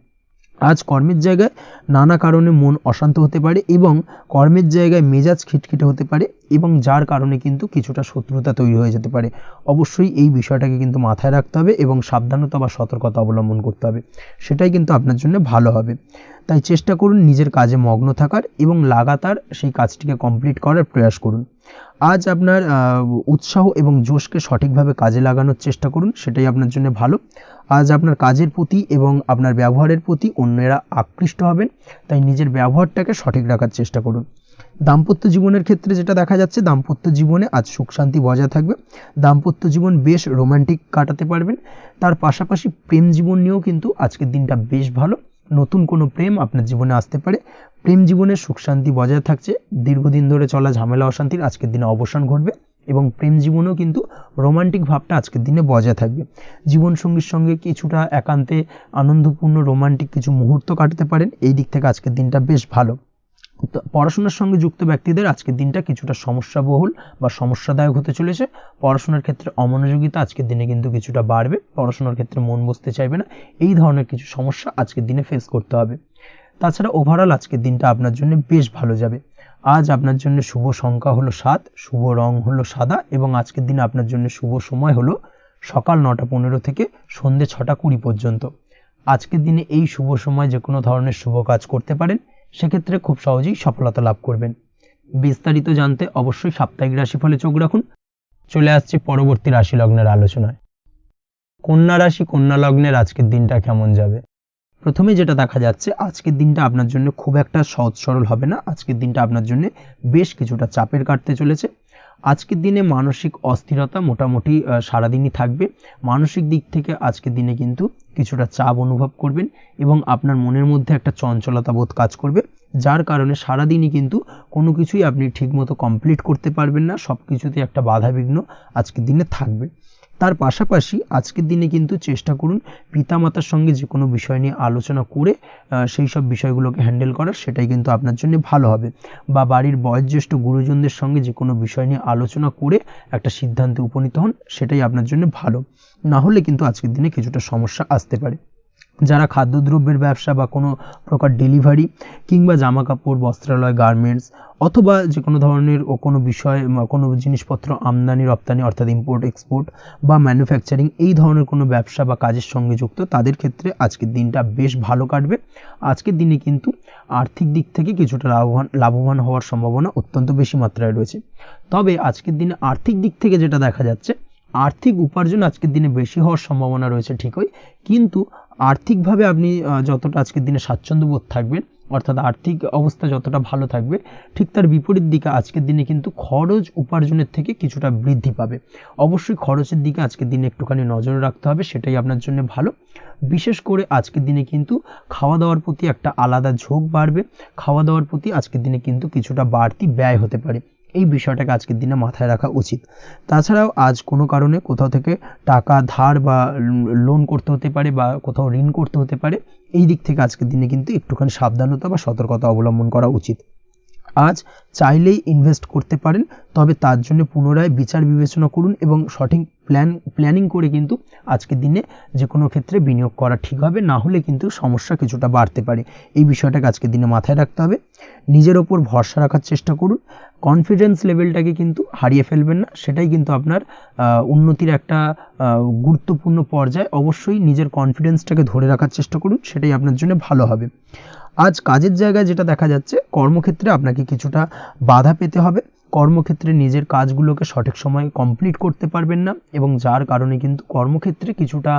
আজ কর্মের জায়গায় নানা কারণে মন অশান্ত হতে পারে এবং কর্মের জায়গায় মেজাজ খিটখিটে হতে পারে এবং যার কারণে কিন্তু কিছুটা শত্রুতা তৈরি হয়ে যেতে পারে। অবশ্যই এই বিষয়টাকে কিন্তু মাথায় রাখতে হবে এবং সাবধানতা বা সতর্কতা অবলম্বন করতে হবে, সেটাই কিন্তু আপনার জন্য ভালো হবে। তাই চেষ্টা করুন নিজের কাজে মগ্ন থাকার এবং লাগাতার সেই কাজটিকে কমপ্লিট করার প্রয়াস করুন। আজ আপনার উৎসাহ এবং জোশকে সঠিকভাবে কাজে লাগানোর চেষ্টা করুন, সেটাই আপনার জন্য ভালো। আজ আপনার কাজের প্রতি এবং আপনার ব্যবহারের প্রতি অন্যেরা আকৃষ্ট হবেন, তাই নিজের ব্যবহারটাকে সঠিক রাখার চেষ্টা করুন। দাম্পত্য জীবনের ক্ষেত্রে যেটা দেখা যাচ্ছে, দাম্পত্য জীবনে আজ সুখ শান্তি বজায় থাকবে, দাম্পত্য জীবন বেশ রোমান্টিক কাটাতে পারবেন। তার পাশাপাশি প্রেম জীবন নিয়েও কিন্তু আজকের দিনটা বেশ ভালো, নতুন কোনো প্রেম আপনার জীবনে আসতে পারে, প্রেম জীবনে সুখ শান্তি বজায় থাকছে, দীর্ঘদিন ধরে চলা ঝামেলা অশান্তির আজকের দিনে অবসান ঘটবে এবং প্রেম জীবনেও কিন্তু রোমান্টিক ভাবটা আজকের দিনে বজায় থাকবে। জীবনসঙ্গীর সঙ্গে কিছুটা একান্তে আনন্দপূর্ণ রোমান্টিক কিছু মুহূর্ত কাটাতে পারেন, এই দিক থেকে আজকের দিনটা বেশ ভালো। পড়াশোনার সঙ্গে যুক্ত ব্যক্তিদের আজকের দিনটা কিছুটা সমস্যাবহুল বা সমস্যাদায়ক হতে চলেছে। পড়াশোনার ক্ষেত্রে অমনোযোগিতা আজকের দিনে কিন্তু কিছুটা বাড়বে, পড়াশোনার ক্ষেত্রে মন বসতে চাইবে না, এই ধরনের কিছু সমস্যা আজকের দিনে ফেস করতে হবে। তাছাড়া ওভারঅল আজকের দিনটা আপনার জন্য বেশ ভালো যাবে। আজ আপনার জন্য শুভ সংখ্যা হলো 7, শুভ রং হলো সাদা এবং আজকের দিনে আপনার জন্য শুভ সময় হলো সকাল 9:15 থেকে সন্ধ্যে 6:20 পর্যন্ত। আজকের দিনে এই শুভ সময় যে কোনো ধরনের শুভ কাজ করতে পারেন, সেক্ষেত্রে খুব সহজেই সফলতা লাভ করবেন। বিস্তারিত জানতে অবশ্যই সাপ্তাহিক রাশিফলে চোখ রাখুন। চলে আসছে পরবর্তী রাশি লগ্নের আলোচনায়। কন্যা রাশি, কন্যা লগ্নের আজকের দিনটা কেমন যাবে? প্রথমে যেটা দেখা যাচ্ছে, আজকের দিনটা আপনার জন্য খুব একটা সহজ সরল হবে না, আজকের দিনটা আপনার জন্য বেশ কিছুটা চাপের কাটতে চলেছে। আজকের দিনে মানসিক অস্থিরতা মোটামুটি সারাদিনই থাকবে। মানসিক দিক থেকে আজকের দিনে কিন্তু কিছুটা চাপ অনুভব করবেন এবং আপনার মনের মধ্যে একটা চঞ্চলতা বোধ কাজ করবে, যার কারণে সারাদিনই কিন্তু কোনো কিছুই আপনি ঠিকমতো কমপ্লিট করতে পারবেন না, সব কিছুতে একটা বাধা বিঘ্ন আজকের দিনে থাকবে। তার পাশাপাশি আজকের দিনে কিন্তু চেষ্টা করুন পিতামাতার সঙ্গে যে কোনো বিষয় নিয়ে আলোচনা করে সেই সব বিষয়গুলোকে হ্যান্ডেল করার, সেটাই কিন্তু আপনার জন্য ভালো হবে। বা বাড়ির বয়োজ্যেষ্ঠ গুরুজনদের সঙ্গে যে কোনো বিষয় নিয়ে আলোচনা করে একটা সিদ্ধান্তে উপনীত হন, সেটাই আপনার জন্য ভালো। না হলে কিন্তু আজকের দিনে কিছুটা সমস্যা আসতে পারে। যারা খাদ্যদ্রব্যের ব্যবসা বা কোনো প্রকার ডেলিভারি কিংবা জামা কাপড়, বস্ত্রালয়, গার্মেন্টস অথবা যে কোনো ধরনের কোনো বিষয়, কোনো জিনিসপত্র আমদানি রপ্তানি অর্থাৎ ইম্পোর্ট এক্সপোর্ট বা ম্যানুফ্যাকচারিং, এই ধরনের কোনো ব্যবসা বা কাজের সঙ্গে যুক্ত, তাদের ক্ষেত্রে আজকের দিনটা বেশ ভালো কাটবে। আজকের দিনে কিন্তু আর্থিক দিক থেকে কিছুটা লাভবান হওয়ার সম্ভাবনা অত্যন্ত বেশি মাত্রায় রয়েছে। তবে আজকের দিনে আর্থিক দিক থেকে যেটা দেখা যাচ্ছে, আর্থিক উপার্জন আজকের দিনে বেশি হওয়ার সম্ভাবনা রয়েছে ঠিকই, কিন্তু আর্থিকভাবে আপনি যতটা আজকের দিনে স্বাচ্ছন্দ্যবোধ থাকবেন, অর্থাৎ আর্থিক অবস্থা যতটা ভালো থাকবে, ঠিক তার বিপরীত দিকে আজকের দিনে কিন্তু খরচ উপার্জনের থেকে কিছুটা বৃদ্ধি পাবে। অবশ্যই খরচের দিকে আজকের দিনে একটুখানি নজর রাখতে হবে, সেটাই আপনার জন্য ভালো। বিশেষ করে আজকের দিনে কিন্তু খাওয়া দাওয়ার প্রতি একটা আলাদা ঝোঁক বাড়বে, খাওয়া দাওয়ার প্রতি আজকের দিনে কিন্তু কিছুটা বাড়তি ব্যয় হতে পারে, এই বিষয়টাকে আজকের দিনে মাথায় রাখা উচিত। তাছাড়াও আজ কোনো কারণে কোথাও থেকে টাকা ধার বা লোন করতে হতে পারে বা কোথাও ঋণ করতে হতে পারে, এই দিক থেকে আজকের দিনে কিন্তু একটুখানি সাবধানতা বা সতর্কতা অবলম্বন করা উচিত। আজ চাইলেই ইনভেস্ট করতে পারেন, তবে তার জন্য পুনরায় বিচার বিবেচনা করুন এবং সঠিক প্ল্যানিং করে কিন্তু আজকের দিনে যে কোনো ক্ষেত্রে বিনিয়োগ করা ঠিক হবে, না হলে কিন্তু সমস্যা কিছুটা বাড়তে পারে। এই বিষয়টাকে আজকের দিনে মাথায় রাখতে হবে। নিজের ওপর ভরসা রাখার চেষ্টা করুন, কনফিডেন্স লেভেলটাকে কিন্তু হারিয়ে ফেলবেন না, সেটাই কিন্তু আপনার উন্নতির একটা গুরুত্বপূর্ণ পর্যায়। অবশ্যই নিজের কনফিডেন্সটাকে ধরে রাখার চেষ্টা করুন, সেটাই আপনার জন্য ভালো হবে। আজ কাজের জায়গায় যেটা দেখা যাচ্ছে, কর্মক্ষেত্রে আপনাকে কিছুটা বাধা পেতে হবে, কর্মক্ষেত্রে নিজের কাজগুলোকে সঠিক সময়ে কমপ্লিট করতে পারবেন না এবং যার কারণে কিন্তু কর্মক্ষেত্রে কিছুটা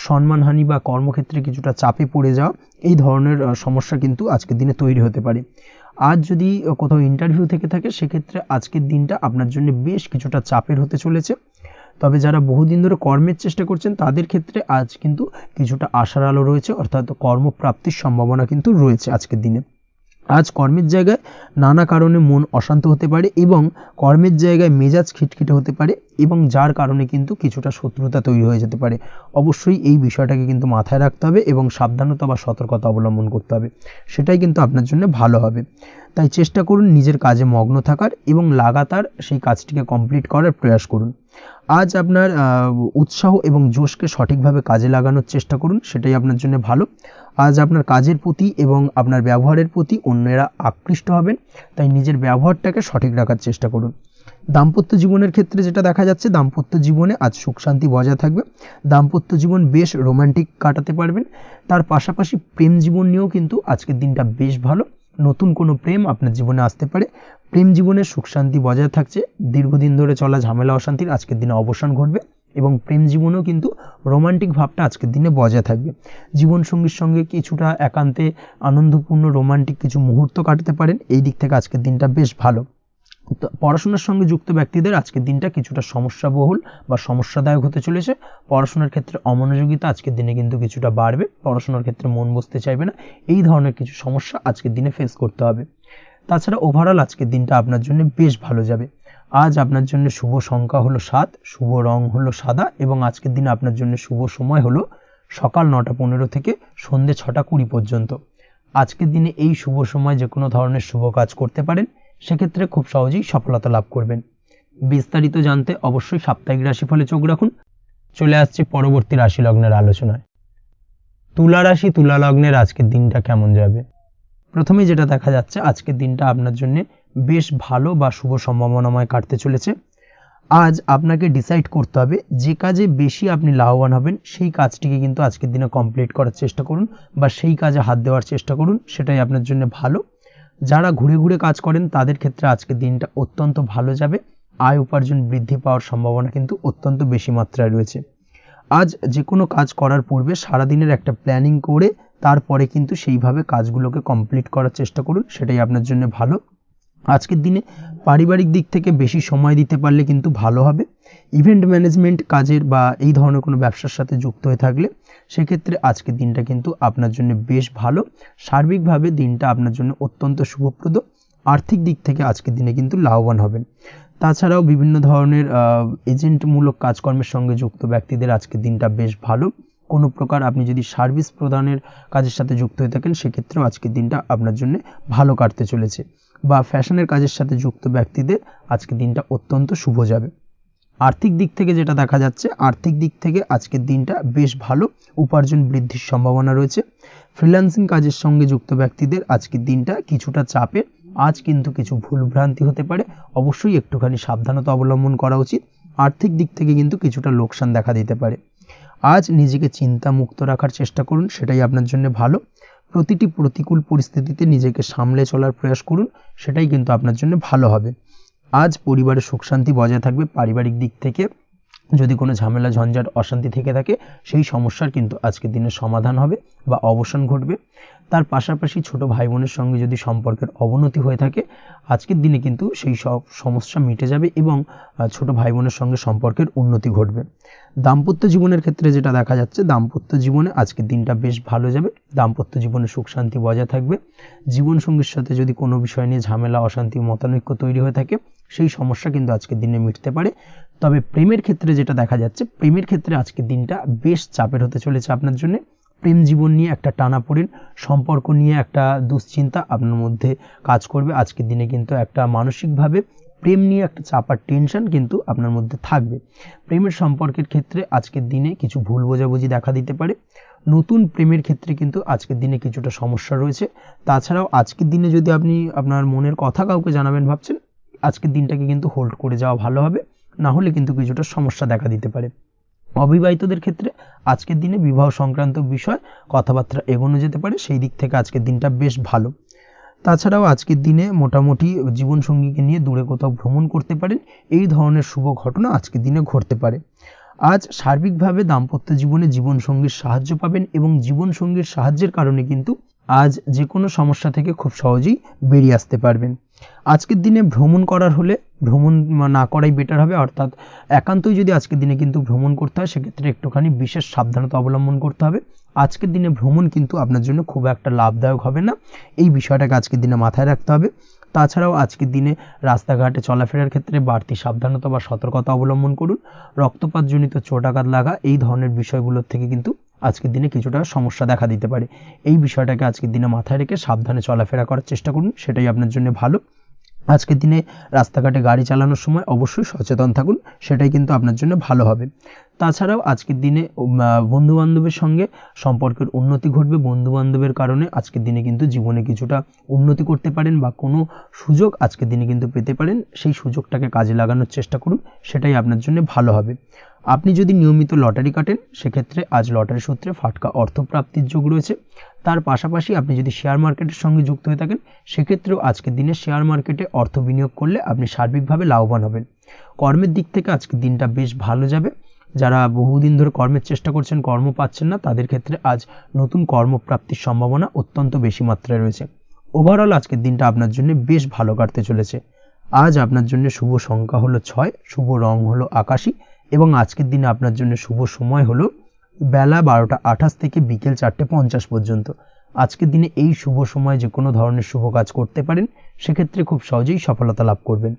সম্মানহানি বা কর্মক্ষেত্রে কিছুটা চাপে পড়ে যাওয়া, এই ধরনের সমস্যা কিন্তু আজকের দিনে তৈরি হতে পারে। আজ যদি কোথাও ইন্টারভিউ থেকে থাকে, সেক্ষেত্রে আজকের দিনটা আপনার জন্য বেশ কিছুটা চাপের হতে চলেছে। তবে যারা বহুদিন ধরে কর্মের চেষ্টা করছেন, তাদের ক্ষেত্রে আজ কিন্তু কিছুটা আশার আলো রয়েছে, অর্থাৎ কর্মপ্রাপ্তির সম্ভাবনা কিন্তু রয়েছে আজকের দিনে। আজ কর্মের জায়গায় নানা কারণে মন অশান্ত হতে পারে এবং কর্মের জায়গায় মেজাজ খিটখিটে হতে পারে এবং যার কারণে কিন্তু কিছুটা শত্রুতা তৈরি হয়ে যেতে পারে। অবশ্যই এই বিষয়টাকে কিন্তু মাথায় রাখতে হবে এবং সাবধানতা বা সতর্কতা অবলম্বন করতে হবে, সেটাই কিন্তু আপনার জন্য ভালো হবে। তাই চেষ্টা করুন নিজের কাজে মগ্ন থাকার এবং লাগাতার সেই কাজটিকে কমপ্লিট করার প্রয়াস করুন। আজ আপনার উৎসাহ এবং জোশকে সঠিকভাবে কাজে লাগানোর চেষ্টা করুন, সেটাই আপনার জন্য ভালো। আজ আপনার কাজের প্রতি এবং আপনার ব্যবহারের প্রতি অন্যেরা আকৃষ্ট হবেন, তাই নিজের ব্যবহারটাকে সঠিক রাখার চেষ্টা করুন। দাম্পত্য জীবনের ক্ষেত্রে যেটা দেখা যাচ্ছে, দাম্পত্য জীবনে আজ সুখ শান্তি বজায় থাকবে, দাম্পত্য জীবন বেশ রোমান্টিক কাটাতে পারবেন। তার পাশাপাশি প্রেম জীবন নিয়েও কিন্তু আজকের দিনটা বেশ ভালো, নতুন কোনো প্রেম আপনার জীবনে আসতে পারে, প্রেম জীবনে সুখ শান্তি বজায় থাকছে, দীর্ঘদিন ধরে চলা ঝামেলা অশান্তির আজকের দিনে অবসান ঘটবে এবং প্রেম জীবনেও কিন্তু রোমান্টিক ভাবটা আজকের দিনে বজায় থাকবে। জীবনসঙ্গীর সঙ্গে কিছুটা একান্তে আনন্দপূর্ণ রোমান্টিক কিছু মুহূর্ত কাটাতে পারেন, এই দিক থেকে আজকের দিনটা বেশ ভালো। পড়াশোনার সঙ্গে যুক্ত ব্যক্তিদের আজকের দিনটা কিছুটা সমস্যাবহুল বা সমস্যাদায়ক হতে চলেছে। পড়াশোনার ক্ষেত্রে অমনোযোগিতা আজকের দিনে কিন্তু কিছুটা বাড়বে, পড়াশোনার ক্ষেত্রে মন বসতে চাইবে না, এই ধরনের কিছু সমস্যা আজকের দিনে ফেস করতে হবে। তাছাড়া ওভারঅল আজকের দিনটা আপনার জন্য বেশ ভালো যাবে। আজ আপনার জন্য শুভ সংখ্যা হলো 7, শুভ রং হলো সাদা এবং আজকের দিনে আপনার জন্য শুভ সময় হলো সকাল 9:15 থেকে সন্ধ্যে 6:20 পর্যন্ত। আজকের দিনে এই শুভ সময় যে কোনো ধরনের শুভ কাজ করতে পারেন, সেক্ষেত্রে খুব সহজেই সফলতা লাভ করবেন। বিস্তারিত জানতে অবশ্যই সাপ্তাহিক রাশিফলে চোখ রাখুন। চলে আসছে পরবর্তী রাশি লগ্নের আলোচনায়। তুলা রাশি, তুলা লগ্নের আজকের দিনটা কেমন যাবে? প্রথমেই যেটা দেখা যাচ্ছে, আজকের দিনটা আপনার জন্য বেশ ভালো বা শুভ সম্ভাবনাময় কাটতে চলেছে। আজ আপনাকে ডিসাইড করতে হবে যে কাজে বেশি আপনি লাভবান হবেন, সেই কাজটিকে কিন্তু আজকের দিনে কমপ্লিট করার চেষ্টা করুন বা সেই কাজে হাত দেওয়ার চেষ্টা করুন, সেটাই আপনার জন্য ভালো। যারা ঘুরে ঘুরে কাজ করেন, তাদের ক্ষেত্রে আজকের দিনটা অত্যন্ত ভালো যাবে, আয় উপার্জন বৃদ্ধি পাওয়ার সম্ভাবনা কিন্তু অত্যন্ত বেশি মাত্রায় রয়েছে। আজ যে কোনো কাজ করার পূর্বে সারাদিনের একটা প্ল্যানিং করে তারপরে কিন্তু সেইভাবে কাজগুলোকে কমপ্লিট করার চেষ্টা করুন, সেটাই আপনার জন্য ভালো। আজকের দিনে পারিবারিক দিক থেকে বেশি সময় দিতে পারলে কিন্তু ভালো হবে। ইভেন্ট ম্যানেজমেন্ট কাজের বা এই ধরনের কোনো ব্যবসার সাথে যুক্ত হয়ে থাকলে সেক্ষেত্রে আজকের দিনটা কিন্তু আপনার জন্য বেশ ভালো। সার্বিকভাবে দিনটা আপনার জন্য অত্যন্ত শুভপ্রদ। আর্থিক দিক থেকে আজকের দিনে কিন্তু লাভবান হবেন। তাছাড়াও বিভিন্ন ধরনের এজেন্টমূলক কাজকর্মের সঙ্গে যুক্ত ব্যক্তিদের আজকের দিনটা বেশ ভালো। কোনো প্রকার আপনি যদি সার্ভিস প্রদানের কাজের সাথে যুক্ত হয়ে থাকেন, সেক্ষেত্রেও আজকের দিনটা আপনার জন্য ভালো কাটতে চলেছে। বা ফ্যাশনের কাজের সাথে যুক্ত ব্যক্তিদের আজকের দিনটা অত্যন্ত শুভ যাবে। আর্থিক দিক থেকে যেটা দেখা যাচ্ছে, আর্থিক দিক থেকে আজকের দিনটা বেশ ভালো, উপার্জন বৃদ্ধির সম্ভাবনা রয়েছে। ফ্রিল্যান্সিং কাজের সঙ্গে যুক্ত ব্যক্তিদের আজকের দিনটা কিছুটা চাপের। আজ কিন্তু কিছু ভুলভ্রান্তি হতে পারে, অবশ্যই একটুখানি সাবধানতা অবলম্বন করা উচিত। আর্থিক দিক থেকে কিন্তু কিছুটা লোকসান দেখা দিতে পারে। আজ নিজেকে চিন্তা মুক্ত রাখার চেষ্টা করুন, সেটাই আপনার জন্য ভালো। প্রতিটি প্রতিকূল পরিস্থিতিতে নিজেকে সামলে চলার প্রয়াস করুন, সেটাই কিন্তু আপনার জন্য ভালো হবে। আজ পরিবারের সুখ শান্তি বজায় থাকবে। পারিবারিক দিক থেকে যদি কোনো ঝামেলা ঝঞ্ঝাট অশান্তি থেকে থাকে, সেই সমস্যার কিন্তু আজকের দিনে সমাধান হবে বা অবসান ঘটবে। তার পাশাপাশি ছোট ভাই বোনের সঙ্গে যদি সম্পর্কের অবনতি হয়ে থাকে, আজকের দিনে কিন্তু সেই সব সমস্যা মিটে যাবে এবং ছোট ভাই বোনের সঙ্গে সম্পর্কের উন্নতি ঘটবে। দাম্পত্য জীবনের ক্ষেত্রে যেটা দেখা যাচ্ছে, দাম্পত্য জীবনে আজকের দিনটা বেশ ভালো যাবে। দাম্পত্য জীবনে সুখ শান্তি বজায় থাকবে। জীবনসঙ্গীর সাথে যদি কোনো বিষয় নিয়ে ঝামেলা, অশান্তি, মতানৈক্য তৈরি হয়ে থাকে, সেই সমস্যা কিন্তু আজকের দিনে মিটতে পারে। তবে প্রেমের ক্ষেত্রে যেটা দেখা যাচ্ছে, প্রেমের ক্ষেত্রে আজকের দিনটা বেশ চাপের হতে চলেছে আপনার জন্য। প্রেম জীবন নিয়ে একটা টানাপোড়েন, সম্পর্ক নিয়ে একটা দুশ্চিন্তা আপনার মধ্যে কাজ করবে। আজকের দিনে কিন্তু একটা মানসিকভাবে প্রেম নিয়ে একটা চাপার টেনশন কিন্তু আপনার মধ্যে থাকবে। প্রেমের সম্পর্কের ক্ষেত্রে আজকের দিনে কিছু ভুল বোঝাবুঝি দেখা দিতে পারে। নতুন প্রেমের ক্ষেত্রে কিন্তু আজকের দিনে কিছুটা সমস্যা রয়েছে। তাছাড়াও আজকের দিনে যদি আপনি আপনার মনের কথা কাউকে জানাবেন ভাবছেন, আজকের দিনটাকে কিন্তু হোল্ড করে যাওয়া ভালো হবে, না হলে কিন্তু কিছুটা সমস্যা দেখা দিতে পারে। অবিবাহিতদের ক্ষেত্রে আজকের দিনে বিবাহ সংক্রান্ত বিষয় কথাবার্তা এগোনো যেতে পারে, সেই দিক থেকে আজকের দিনটা বেশ ভালো। তাছাড়াও আজকের দিনে মোটামুটি জীবনসঙ্গীকে নিয়ে দূরে কোথাও ভ্রমণ করতে পারেন, এই ধরনের শুভ ঘটনা আজকের দিনে ঘটতে পারে। আজ সার্বিকভাবে দাম্পত্য জীবনে জীবনসঙ্গীর সাহায্য পাবেন এবং জীবনসঙ্গীর সাহায্যের কারণে কিন্তু আজ যে কোনো সমস্যা থেকে খুব সহজেই বেরিয়ে আসতে পারবেন। আজকের দিনে ভ্রমণ করার হলে ভ্রমণ না করাই বেটার হবে, অর্থাৎ একান্তই যদি আজকের দিনে কিন্তু ভ্রমণ করতে হয়, সেক্ষেত্রে একটুখানি বিশেষ সাবধানতা অবলম্বন করতে হবে। আজকের দিনে ভ্রমণ কিন্তু আপনার জন্য খুব একটা লাভদায়ক হবে না, এই বিষয়টাকে আজকের দিনে মাথায় রাখতে হবে। তাছাড়াও আজকের দিনে রাস্তাঘাটে চলাফেরার ক্ষেত্রে বাড়তি সাবধানতা বা সতর্কতা অবলম্বন করুন। রক্তপাতজনিত চোটাঘাত লাগা, এই ধরনের বিষয়গুলোর থেকে কিন্তু আজকের দিনে কিছুটা সমস্যা দেখা দিতে পারে। এই বিষয়টাকে আজকের দিনে মাথায় রেখে সাবধানে চলাফেরা করার চেষ্টা করুন, সেটাই আপনার জন্য ভালো। আজকের দিনে রাস্তাঘাটে গাড়ি চালানোর সময় অবশ্যই সচেতন থাকুন, সেটাই কিন্তু আপনার জন্য ভালো হবে। তাছাড়াও আজকের দিনে বন্ধুবান্ধবের সঙ্গে সম্পর্কের উন্নতি ঘটবে। বন্ধুবান্ধবের কারণে আজকের দিনে কিন্তু জীবনে কিছুটা উন্নতি করতে পারেন বা কোনো সুযোগ আজকের দিনে কিন্তু পেতে পারেন, সেই সুযোগটাকে কাজে লাগানোর চেষ্টা করুন, সেটাই আপনার জন্য ভালো হবে। আপনি যদি নিয়মিত লটারি কাটেন, সেক্ষেত্রে আজ লটারি সূত্রে ফাটকা অর্থপ্রাপ্তির যোগ রয়েছে। তার পাশাপাশি আপনি যদি শেয়ার মার্কেটের সঙ্গে যুক্ত হয়ে থাকেন, সেক্ষেত্রেও আজকের দিনে শেয়ার মার্কেটে অর্থ বিনিয়োগ করলে আপনি সার্বিকভাবে লাভবান হবেন। কর্মের দিক থেকে আজকের দিনটা বেশ ভালো যাবে। যারা বহুদিন ধরে কর্মের চেষ্টা করছেন, কর্ম পাচ্ছেন না, তাদের ক্ষেত্রে আজ নতুন কর্মপ্রাপ্তির সম্ভাবনা অত্যন্ত বেশি মাত্রায় রয়েছে। ওভারঅল আজকের দিনটা আপনার জন্য বেশ ভালো কাটতে চলেছে। আজ আপনার জন্য শুভ সংখ্যা হলো 6, শুভ রং হলো আকাশী এবং আজকের দিনে আপনার জন্য শুভ সময় হলো বেলা 12:28 থেকে বিকেল 4:50 পর্যন্ত। আজকের দিনে এই শুভ সময় যে কোনো ধরনের শুভ কাজ করতে পারেন, সেক্ষেত্রে খুব সহজেই সফলতা লাভ করবেন।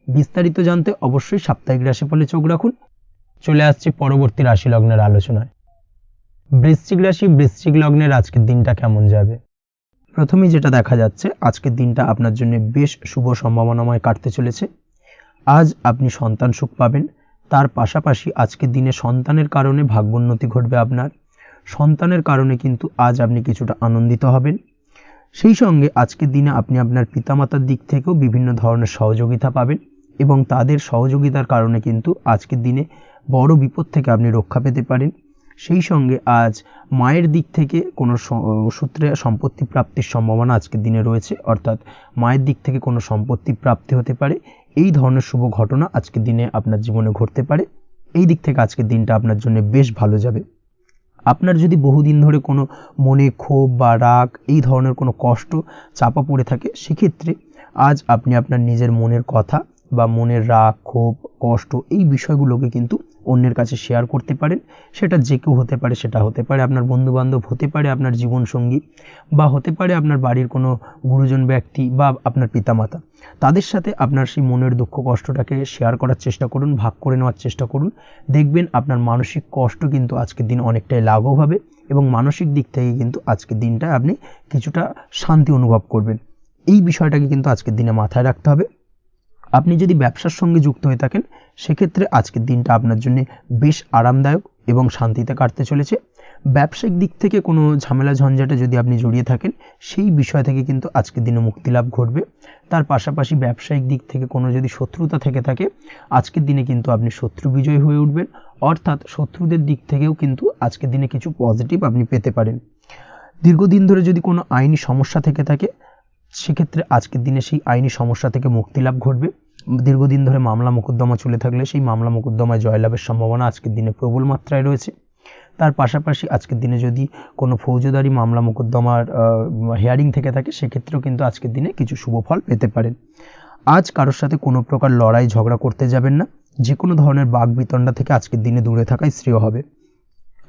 বিস্তারিত জানতে অবশ্যই সাপ্তাহিক রাশিফলে চোখ রাখুন। চলে আসছে পরবর্তী রাশি লগ্নের আলোচনায়। বৃশ্চিক রাশি, বৃশ্চিক লগ্নের আজকের দিনটা কেমন যাবে? প্রথমেই যেটা দেখা যাচ্ছে, আজকের দিনটা আপনার জন্য বেশ শুভ সম্ভাবনাময় কাটতে চলেছে। আজ আপনি সন্তান সুখ পাবেন। তার পাশাপাশি আজকের দিনে সন্তানের কারণে ভাগ্যোন্নতি ঘটবে আপনার। সন্তানের কারণে কিন্তু আজ আপনি কিছুটা আনন্দিত হবেন। সেই সঙ্গে আজকের দিনে আপনি আপনার পিতামাতার দিক থেকেও বিভিন্ন ধরনের সহযোগিতা পাবেন এবং তাদের সহযোগিতার কারণে কিন্তু আজকের দিনে বড় বিপদ থেকে আপনি রক্ষা পেতে পারেন। সেই সঙ্গে আজ মায়ের দিক থেকে কোনো সূত্রে সম্পত্তি প্রাপ্তির সম্ভাবনা আজকের দিনে রয়েছে, অর্থাৎ মায়ের দিক থেকে কোনো সম্পত্তি প্রাপ্তি হতে পারে। এই ধরনের শুভ ঘটনা আজকের দিনে আপনার জীবনে ঘটতে পারে। এই দিক থেকে আজকের দিনটা আপনার জন্য বেশ ভালো যাবে। আপনার যদি বহুদিন ধরে কোনো মনে ক্ষোভ বা রাগ, এই ধরনের কোনো কষ্ট চাপা পড়ে থাকে, সেক্ষেত্রে আজ আপনি আপনার নিজের মনের কথা বা মনের রাগ, ক্ষোভ, কষ্ট, এই বিষয়গুলোকে কিন্তু অন্যের কাছে শেয়ার করতে পারেন। সেটা যে কেউ হতে পারে, সেটা হতে পারে আপনার বন্ধুবান্ধব, হতে পারে আপনার জীবনসঙ্গী, বা হতে পারে আপনার বাড়ির কোনো গুরুজন ব্যক্তি বা আপনার পিতামাতা। তাদের সাথে আপনার সেই মনের দুঃখ কষ্টটাকে শেয়ার করার চেষ্টা করুন, ভাগ করে নেওয়ার চেষ্টা করুন। দেখবেন আপনার মানসিক কষ্ট কিন্তু আজকের দিন অনেকটাই লাঘব হবে এবং মানসিক দিক থেকে কিন্তু আজকের দিনটায় আপনি কিছুটা শান্তি অনুভব করবেন। এই বিষয়টাকে কিন্তু আজকের দিনে মাথায় রাখতে হবে। আপনি যদি ব্যবসার সঙ্গে যুক্ত হয়ে থাকেন, সেক্ষেত্রে আজকের দিনটা আপনার জন্য বেশ আরামদায়ক এবং শান্তিতে কাটতে চলেছে। ব্যবসায়িক দিক থেকে কোনো ঝামেলা ঝঞ্ঝাটে যদি আপনি জড়িয়ে থাকেন, সেই বিষয় থেকে কিন্তু আজকের দিনে মুক্তি লাভ ঘটবে। তার পাশাপাশি ব্যবসায়িক দিক থেকে কোনো যদি শত্রুতা থেকে থাকে, আজকের দিনে কিন্তু আপনি শত্রু বিজয় হয়ে উঠবেন, অর্থাৎ শত্রুদের দিক থেকেও কিন্তু আজকের দিনে কিছু পজিটিভ আপনি পেতে পারেন। দীর্ঘদিন ধরে যদি কোনো আইনি সমস্যা থেকে থাকে, সেক্ষেত্রে আজকের দিনে সেই আইনি সমস্যা থেকে মুক্তি লাভ ঘটবে। দীর্ঘদিন ধরে মামলা মোকদ্দমা চলে থাকলে সেই মামলা মোকদ্দমায় জয়লাভের সম্ভাবনা আজকের দিনে প্রবল মাত্রায় রয়েছে। তার পাশাপাশি আজকের দিনে যদি কোনো ফৌজদারি মামলা মোকদ্দমার হিয়ারিং থেকে থাকে সেক্ষেত্রেও কিন্তু আজকের দিনে কিছু শুভ ফল পেতে পারেন। আজ কারোর সাথে কোনো প্রকার লড়াই ঝগড়া করতে যাবেন না, যে কোনো ধরনের বাকবিতণ্ডা থেকে আজকের দিনে দূরে থাকাই শ্রেয় হবে।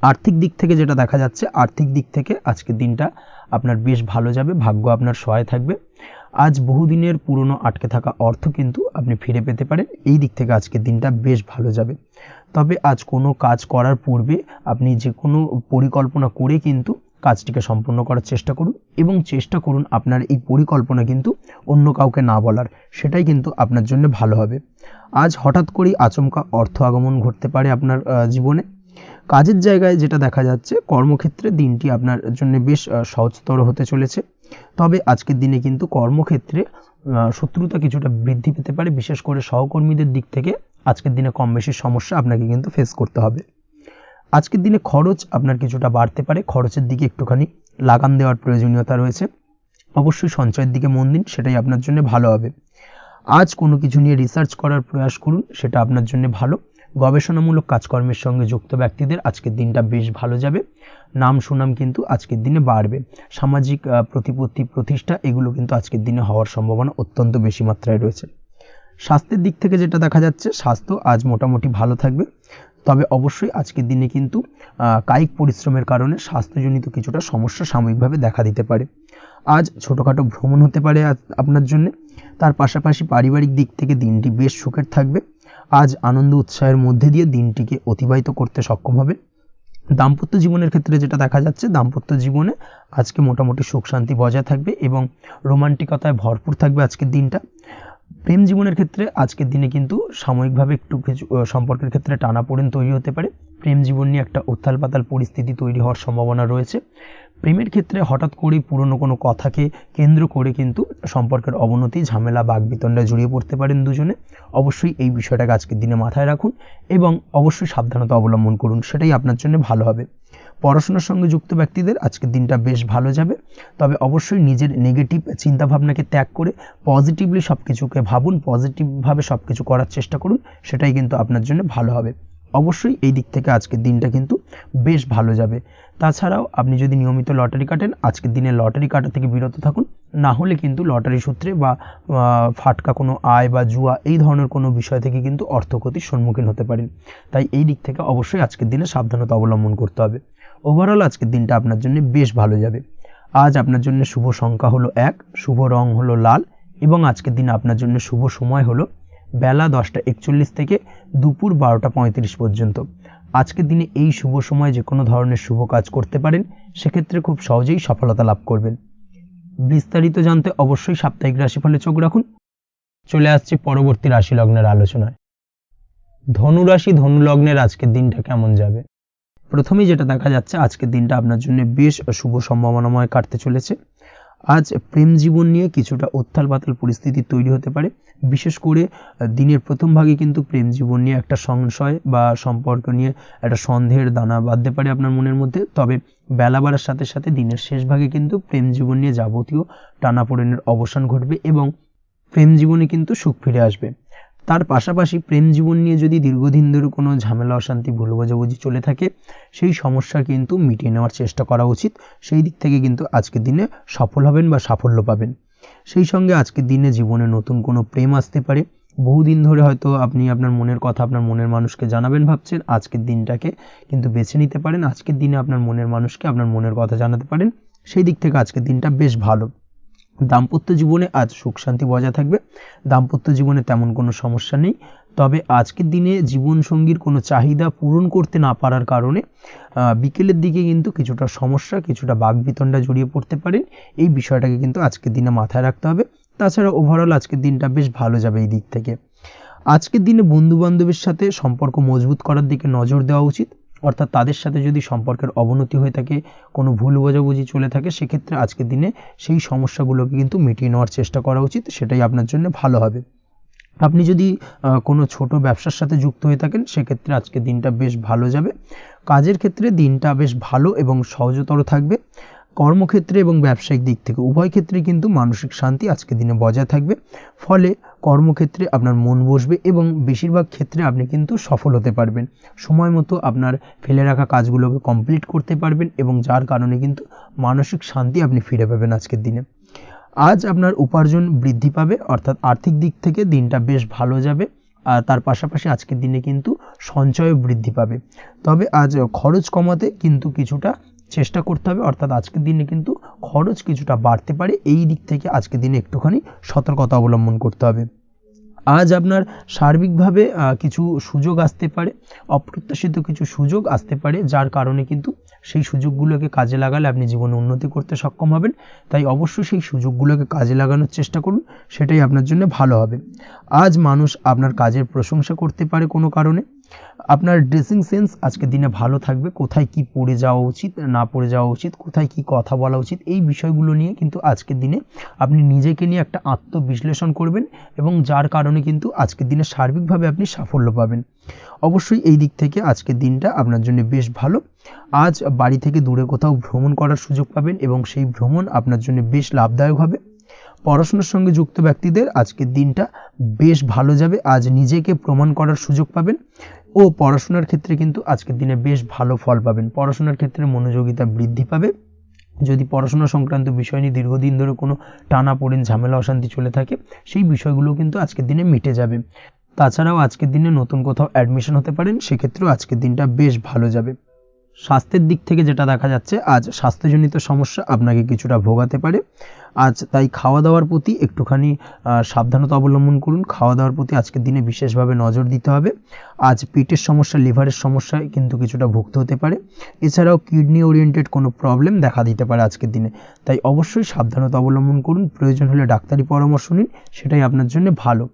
আর্থিক দিক থেকে যেটা দেখা যাচ্ছে, আর্থিক দিক থেকে আজকের দিনটা আপনার বেশ ভালো যাবে, ভাগ্য আপনার সহায় থাকবে। আজ বহুদিনের পুরনো আটকে থাকা অর্থ কিন্তু আপনি ফিরে পেতে পারেন, এই দিক থেকে আজকের দিনটা বেশ ভালো যাবে। তবে আজ কোনো কাজ করার পূর্বে আপনি যে কোনো পরিকল্পনা করে কিন্তু কাজটিকে সম্পূর্ণ করার চেষ্টা করুন, এবং চেষ্টা করুন আপনার এই পরিকল্পনা কিন্তু অন্য কাউকে না বলার, সেটাই কিন্তু আপনার জন্য ভালো হবে। আজ হঠাৎ করেই আচমকা অর্থ আগমন ঘটতে পারে আপনার জীবনে। কাজের জায়গায় যেটা দেখা যাচ্ছে, কর্মক্ষেত্রে দিনটি আপনার জন্য বেশ সহজতর হতে চলেছে। তবে আজকের দিনে কিন্তু কর্মক্ষেত্রে শত্রুতা কিছুটা বৃদ্ধি পেতে পারে, বিশেষ করে সহকর্মীদের দিক থেকে আজকের দিনে কম বেশি সমস্যা আপনাকে কিন্তু ফেস করতে হবে। আজকের দিনে খরচ আপনার কিছুটা বাড়তে পারে, খরচের দিকে একটুখানি লাগাম দেওয়ার প্রয়োজনীয়তা রয়েছে। অবশ্যই সঞ্চয়ের দিকে মন দিন, সেটাই আপনার জন্য ভালো হবে। আজ কোনো কিছু নিয়ে রিসার্চ করার প্রয়াস করুন, সেটা আপনার জন্য ভালো। গবেষণামূলক কাজকর্মের সঙ্গে যুক্ত ব্যক্তিদের আজকের দিনটা বেশ ভালো যাবে, নাম সুনাম কিন্তু আজকের দিনে বাড়বে। সামাজিক প্রতিপত্তি প্রতিষ্ঠা এগুলো কিন্তু আজকের দিনে হওয়ার সম্ভাবনা অত্যন্ত বেশি মাত্রায় রয়েছে। স্বাস্থ্যের দিক থেকে যেটা দেখা যাচ্ছে, স্বাস্থ্য আজ মোটামুটি ভালো থাকবে। তবে অবশ্যই আজকের দিনে কিন্তু কায়িক পরিশ্রমের কারণে স্বাস্থ্যজনিত কিছুটা সমস্যা সাময়িকভাবে দেখা দিতে পারে। আজ ছোটোখাটো ভ্রমণ হতে পারে আপনার জন্য। তার পাশাপাশি পারিবারিক দিক থেকে দিনটি বেশ সুখের থাকবে। আজ আনন্দ উৎসাহের মধ্যে দিয়ে দিনটিকে অতিবাহিত করতে সক্ষম হবে। দাম্পত্য জীবনের ক্ষেত্রে যেটা দেখা যাচ্ছে, দাম্পত্য জীবনে আজকে মোটামুটি সুখ শান্তি বজায় থাকবে এবং রোমান্টিকতায় ভরপুর থাকবে আজকের দিনটা। প্রেম জীবনের ক্ষেত্রে আজকের দিনে কিন্তু সাময়িকভাবে একটু কিছু সম্পর্কের ক্ষেত্রে টানাপোড়েন তৈরি হতে পারে। প্রেম জীবন নিয়ে একটা উত্থাল পাতাল পরিস্থিতি তৈরি হওয়ার সম্ভাবনা রয়েছে। প্রেমের ক্ষেত্রে হঠাৎ করেই পুরনো কোনো কথাকে কেন্দ্র করে কিন্তু সম্পর্কের অবনতি, ঝামেলা, বাকবিতণ্ডায় জড়িয়ে পড়তে পারেন দুজনে। অবশ্যই এই বিষয়টাকে আজকের দিনে মাথায় রাখুন এবং অবশ্যই সাবধানতা অবলম্বন করুন, সেটাই আপনার জন্য ভালো হবে। পড়াশোনার সঙ্গে যুক্ত ব্যক্তিদের আজকের দিনটা বেশ ভালো যাবে। তবে অবশ্যই নিজের নেগেটিভ চিন্তাভাবনাকে ত্যাগ করে পজিটিভলি সব কিছুকে ভাবুন, পজিটিভভাবে সব কিছু করার চেষ্টা করুন, সেটাই কিন্তু আপনার জন্য ভালো হবে। অবশ্যই এই দিক থেকে আজকের দিনটা কিন্তু বেশ ভালো যাবে। তাছাড়াও আপনি যদি নিয়মিত লটারি কাটেন, আজকের দিনে লটারি কাটা থেকে বিরত থাকুন, না হলে কিন্তু লটারি সূত্রে বা ফাটকা কোনো আয় বা জুয়া এই ধরনের কোনো বিষয় থেকে কিন্তু অর্থক্ষতির সম্মুখীন হতে পারেন। তাই এই দিক থেকে অবশ্যই আজকের দিনে সাবধানতা অবলম্বন করতে হবে। ওভারঅল আজকের দিনটা আপনার জন্য বেশ ভালো যাবে। আজ আপনার জন্য শুভ সংখ্যা হলো 1, শুভ রং হলো লাল, এবং আজকের দিনে আপনার জন্য শুভ সময় হলো বেলা 10:41 থেকে দুপুর 12:35 পর্যন্ত। আজকের দিনে এই শুভ সময় যে কোনো ধরনের শুভ কাজ করতে পারেন, সেক্ষেত্রে খুব সহজেই সফলতা লাভ করবেন। বিস্তারিত জানতে অবশ্যই সাপ্তাহিক রাশিফলে চোখ রাখুন। চলে আসছি পরবর্তী রাশি লগ্নের আলোচনায়। ধনুরাশি, ধনুলগ্নের আজকের দিনটা কেমন যাবে? প্রথমেই যেটা দেখা যাচ্ছে, আজকের দিনটা আপনার জন্য বেশ শুভ সম্ভাবনাময় কাটতে চলেছে। আজ প্রেম জীবন নিয়ে কিছুটা উত্থাল পাতাল পরিস্থিতি তৈরি হতে পারে। বিশেষ করে দিনের প্রথম ভাগে কিন্তু প্রেম জীবন নিয়ে একটা সংশয় বা সম্পর্ক নিয়ে একটা সন্দেহের দানা বাঁধতে পারে আপনার মনের মধ্যে। তবে বেলা বাড়ার সাথে সাথে দিনের শেষ ভাগে কিন্তু প্রেম জীবন নিয়ে যাবতীয় টানাপোড়েনের অবসান ঘটবে এবং প্রেম জীবনে কিন্তু সুখ ফিরে আসবে। তার পাশাপাশি প্রেম জীবন নিয়ে যদি দীর্ঘদিন ধরে কোনো ঝামেলা, অশান্তি, ভুল বোঝাবুঝি চলে থাকে, সেই সমস্যা কিন্তু মিটিয়ে নেওয়ার চেষ্টা করা উচিত। সেই দিক থেকে কিন্তু আজকের দিনে সফল হবেন বা সাফল্য পাবেন। সেই সঙ্গে আজকের দিনে জীবনে নতুন কোনো প্রেম আসতে পারে। বহুদিন ধরে হয়তো আপনি আপনার মনের কথা আপনার মনের মানুষকে জানাবেন ভাবছেন, আজকের দিনটাকে কিন্তু বেছে নিতে পারেন। আজকের দিনে আপনার মনের মানুষকে আপনার মনের কথা জানাতে পারেন। সেই দিক থেকে আজকের দিনটা বেশ ভালো। দাম্পত্য জীবনে আজ সুখ শান্তি বজায় থাকবে। দাম্পত্য জীবনে তেমন কোনো সমস্যা নেই। তবে আজকের দিনে জীবনসঙ্গীর কোনো চাহিদা পূরণ করতে না পারার কারণে বিকেলের দিকে কিন্তু কিছুটা সমস্যা, কিছুটা বাকবিতণ্ডা জড়িয়ে পড়তে পারেন। এই বিষয়টাকে কিন্তু আজকের দিনে মাথায় রাখতে হবে। তাছাড়া ওভারঅল আজকের দিনটা বেশ ভালো যাবে এই দিক থেকে। আজকের দিনে বন্ধু বান্ধবের সাথে সম্পর্ক মজবুত করার দিকে নজর দেওয়া উচিত। অর্থাৎ তাদের সাথে যদি সম্পর্কের অবনতি হয়ে থাকে, কোনো ভুল বোঝাবুঝি চলে থাকে, সেক্ষেত্রে আজকের দিনে সেই সমস্যাগুলোকে কিন্তু মিটিয়ে নেওয়ার চেষ্টা করা উচিত। সেটাই আপনার জন্য ভালো হবে। আপনি যদি কোনো ছোট ব্যবসার সাথে যুক্ত হয়ে থাকেন, সেক্ষেত্রে আজকের দিনটা বেশ ভালো যাবে। কাজের ক্ষেত্রে দিনটা বেশ ভালো এবং সহজতর থাকবে। কর্মক্ষেত্রে এবং ব্যবসায়িক দিক থেকে উভয় ক্ষেত্রে কিন্তু মানসিক শান্তি আজকের দিনে বজায় থাকবে। ফলে কর্মক্ষেত্রে আপনার মন বসবে এবং বেশিরভাগ ক্ষেত্রে আপনি কিন্তু সফল হতে পারবেন। সময় মতো আপনার ফেলে রাখা কাজগুলোকে কমপ্লিট করতে পারবেন এবং যার কারণে কিন্তু মানসিক শান্তি আপনি ফিরে পাবেন আজকের দিনে। আজ আপনার উপার্জন বৃদ্ধি পাবে, অর্থাৎ আর্থিক দিক থেকে দিনটা বেশ ভালো যাবে। আর তার পাশাপাশি আজকের দিনে কিন্তু সঞ্চয়ও বৃদ্ধি পাবে। তবে আজ খরচ কমাতে কিন্তু কিছুটা চেষ্টা করতে হবে, অর্থাৎ আজকের দিনে কিন্তু খরচ কিছুটা বাড়তে পারে। এই দিক থেকে আজকের দিনে একটুখানি সতর্কতা অবলম্বন করতে হবে। আজ আপনার সার্বিকভাবে কিছু সুযোগ আসতে পারে, অপ্রত্যাশিত কিছু সুযোগ আসতে পারে, যার কারণে কিন্তু সেই সুযোগগুলোকে কাজে লাগালে আপনি জীবনে উন্নতি করতে সক্ষম হবেন। তাই অবশ্যই সেই সুযোগগুলোকে কাজে লাগানোর চেষ্টা করুন, সেটাই আপনার জন্য ভালো হবে। আজ মানুষ আপনার কাজের প্রশংসা করতে পারে কোনো কারণে। আপনার ড্রেসিং সেন্স আজকের দিনে ভালো থাকবে, কোথায় কি পরে যাওয়া উচিত না পরে যাওয়া উচিত, কোথায় কি কথা বলা উচিত, এই বিষয়গুলো নিয়ে কিন্তু আজকের দিনে আপনি নিজেকে নিয়ে একটা আত্মবিশ্লেষণ করবেন এবং যার কারণে কিন্তু আজকের দিনে সার্বিকভাবে আপনি সাফল্য পাবেন। অবশ্যই এই দিক থেকে আজকের দিনটা আপনার জন্য বেশ ভালো। আজ বাড়ি থেকে দূরে কোথাও ভ্রমণ করার সুযোগ পাবেন এবং সেই ভ্রমণ আপনার জন্য বেশ লাভদায়ক হবে। পড়াশোনার সঙ্গে যুক্ত ব্যক্তিদের আজকের দিনটা বেশ ভালো যাবে। আজ নিজেকে প্রমাণ করার সুযোগ পাবেন ও পড়াশোনার ক্ষেত্রে কিন্তু আজকের দিনে বেশ ভালো ফল পাবেন। পড়াশোনার ক্ষেত্রে মনোযোগিতা বৃদ্ধি পাবে। যদি পড়াশোনা সংক্রান্ত বিষয় নিয়ে দীর্ঘদিন ধরে কোনো টানাপোড়েন ঝামেলা অশান্তি চলে থাকে, সেই বিষয়গুলো কিন্তু আজকের দিনে মিটে যাবে। তাছাড়াও আজকের দিনে নতুন কোথাও অ্যাডমিশন হতে পারেন, সেক্ষেত্রেও আজকের দিনটা বেশ ভালো যাবে। স্বাস্থ্যের দিক থেকে যেটা দেখা যাচ্ছে, আজ স্বাস্থ্যজনিত সমস্যা আপনাকে কিছুটা ভোগাতে পারে। আজ তাই খাওয়া দাওয়ার প্রতি একটুখানি সাবধানতা অবলম্বন করুন। খাওয়া দাওয়ার প্রতি আজকের দিনে বিশেষভাবে নজর দিতে হবে। আজ পেটের সমস্যা, লিভারের সমস্যায় কিন্তু কিছুটা ভুগতে হতে পারে। এছাড়াও কিডনি ওরিয়েন্টেড কোনো প্রবলেম দেখা দিতে পারে আজকের দিনে। তাই অবশ্যই সাবধানতা অবলম্বন করুন, প্রয়োজন হলে ডাক্তারি পরামর্শ নিন, সেটাই আপনার জন্য ভালো।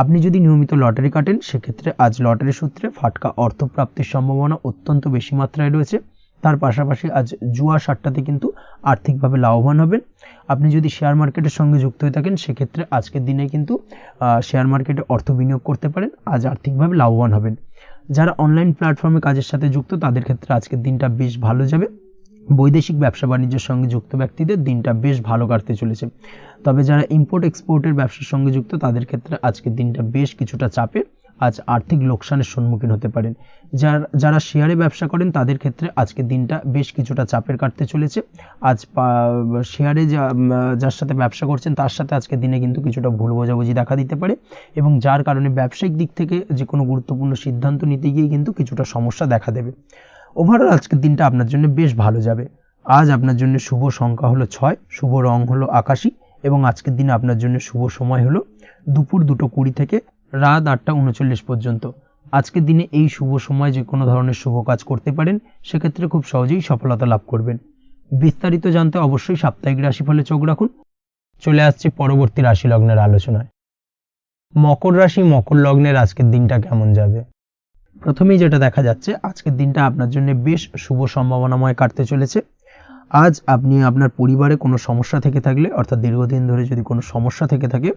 আপনি যদি নিয়মিত লটারি কাটেন, সেক্ষেত্রে আজ লটারি সূত্রে ফাটকা অর্থপ্রাপ্তির সম্ভাবনা অত্যন্ত বেশি মাত্রায় রয়েছে। তার পাশাপাশি আজ জুয়া সাট্টাতে কিন্তু আর্থিকভাবে লাভবান হবেন। আপনি যদি শেয়ার মার্কেটের সঙ্গে যুক্ত হয়ে থাকেন, সেক্ষেত্রে আজকের দিনে কিন্তু শেয়ার মার্কেটে অর্থ বিনিয়োগ করতে পারেন, আজ আর্থিকভাবে লাভবান হবেন। যারা অনলাইন প্ল্যাটফর্মে কাজের সাথে যুক্ত, তাদের ক্ষেত্রে আজকের দিনটা বেশ ভালো যাবে। বৈদেশিক ব্যবসা বাণিজ্যের সঙ্গে যুক্ত ব্যক্তিদের দিনটা বেশ ভালো কাটতে চলেছে। তবে যারা ইম্পোর্ট এক্সপোর্টের ব্যবসার সঙ্গে যুক্ত, তাদের ক্ষেত্রে আজকের দিনটা বেশ কিছুটা চাপের। আজ আর্থিক লোকসানের সম্মুখীন হতে পারেন। যারা শেয়ারে ব্যবসা করেন, তাদের ক্ষেত্রে আজকের দিনটা বেশ কিছুটা চাপের কাটতে চলেছে। আজ শেয়ারে যার সাথে ব্যবসা করছেন, তার সাথে আজকের দিনে কিন্তু কিছুটা ভুল বোঝাবুঝি দেখা দিতে পারে এবং যার কারণে ব্যবসায়িক দিক থেকে যে কোনো গুরুত্বপূর্ণ সিদ্ধান্ত নিতে গিয়ে কিন্তু কিছুটা সমস্যা দেখা দেবে। ওভারঅল আজকের দিনটা আপনার জন্য বেশ ভালো যাবে। আজ আপনার জন্য শুভ সংখ্যা হলো 6, শুভ রং হলো আকাশী এবং আজকের দিনে আপনার জন্য শুভ সময় হলো দুপুর 2:20 থেকে রাত 8:39 পর্যন্ত। আজকের দিনে এই শুভ সময় যে কোনো ধরনের শুভ কাজ করতে পারেন, সেক্ষেত্রে খুব সহজেই সফলতা লাভ করবেন। বিস্তারিত জানতে অবশ্যই সাপ্তাহিক রাশিফলে চোখ রাখুন। চলে আসছে পরবর্তী রাশি লগ্নের আলোচনায়। মকর রাশি, মকর লগ্নের আজকের দিনটা কেমন যাবে? প্রথমেই যেটা দেখা যাচ্ছে, আজকের দিনটা আপনার জন্য বেশ শুভ সম্ভাবনাময় কাটতে চলেছে। আজ আপনি আপনার পরিবারে কোনো সমস্যা থেকে থাকলে, অর্থাৎ দীর্ঘদিন ধরে যদি কোনো সমস্যা থেকে থাকে,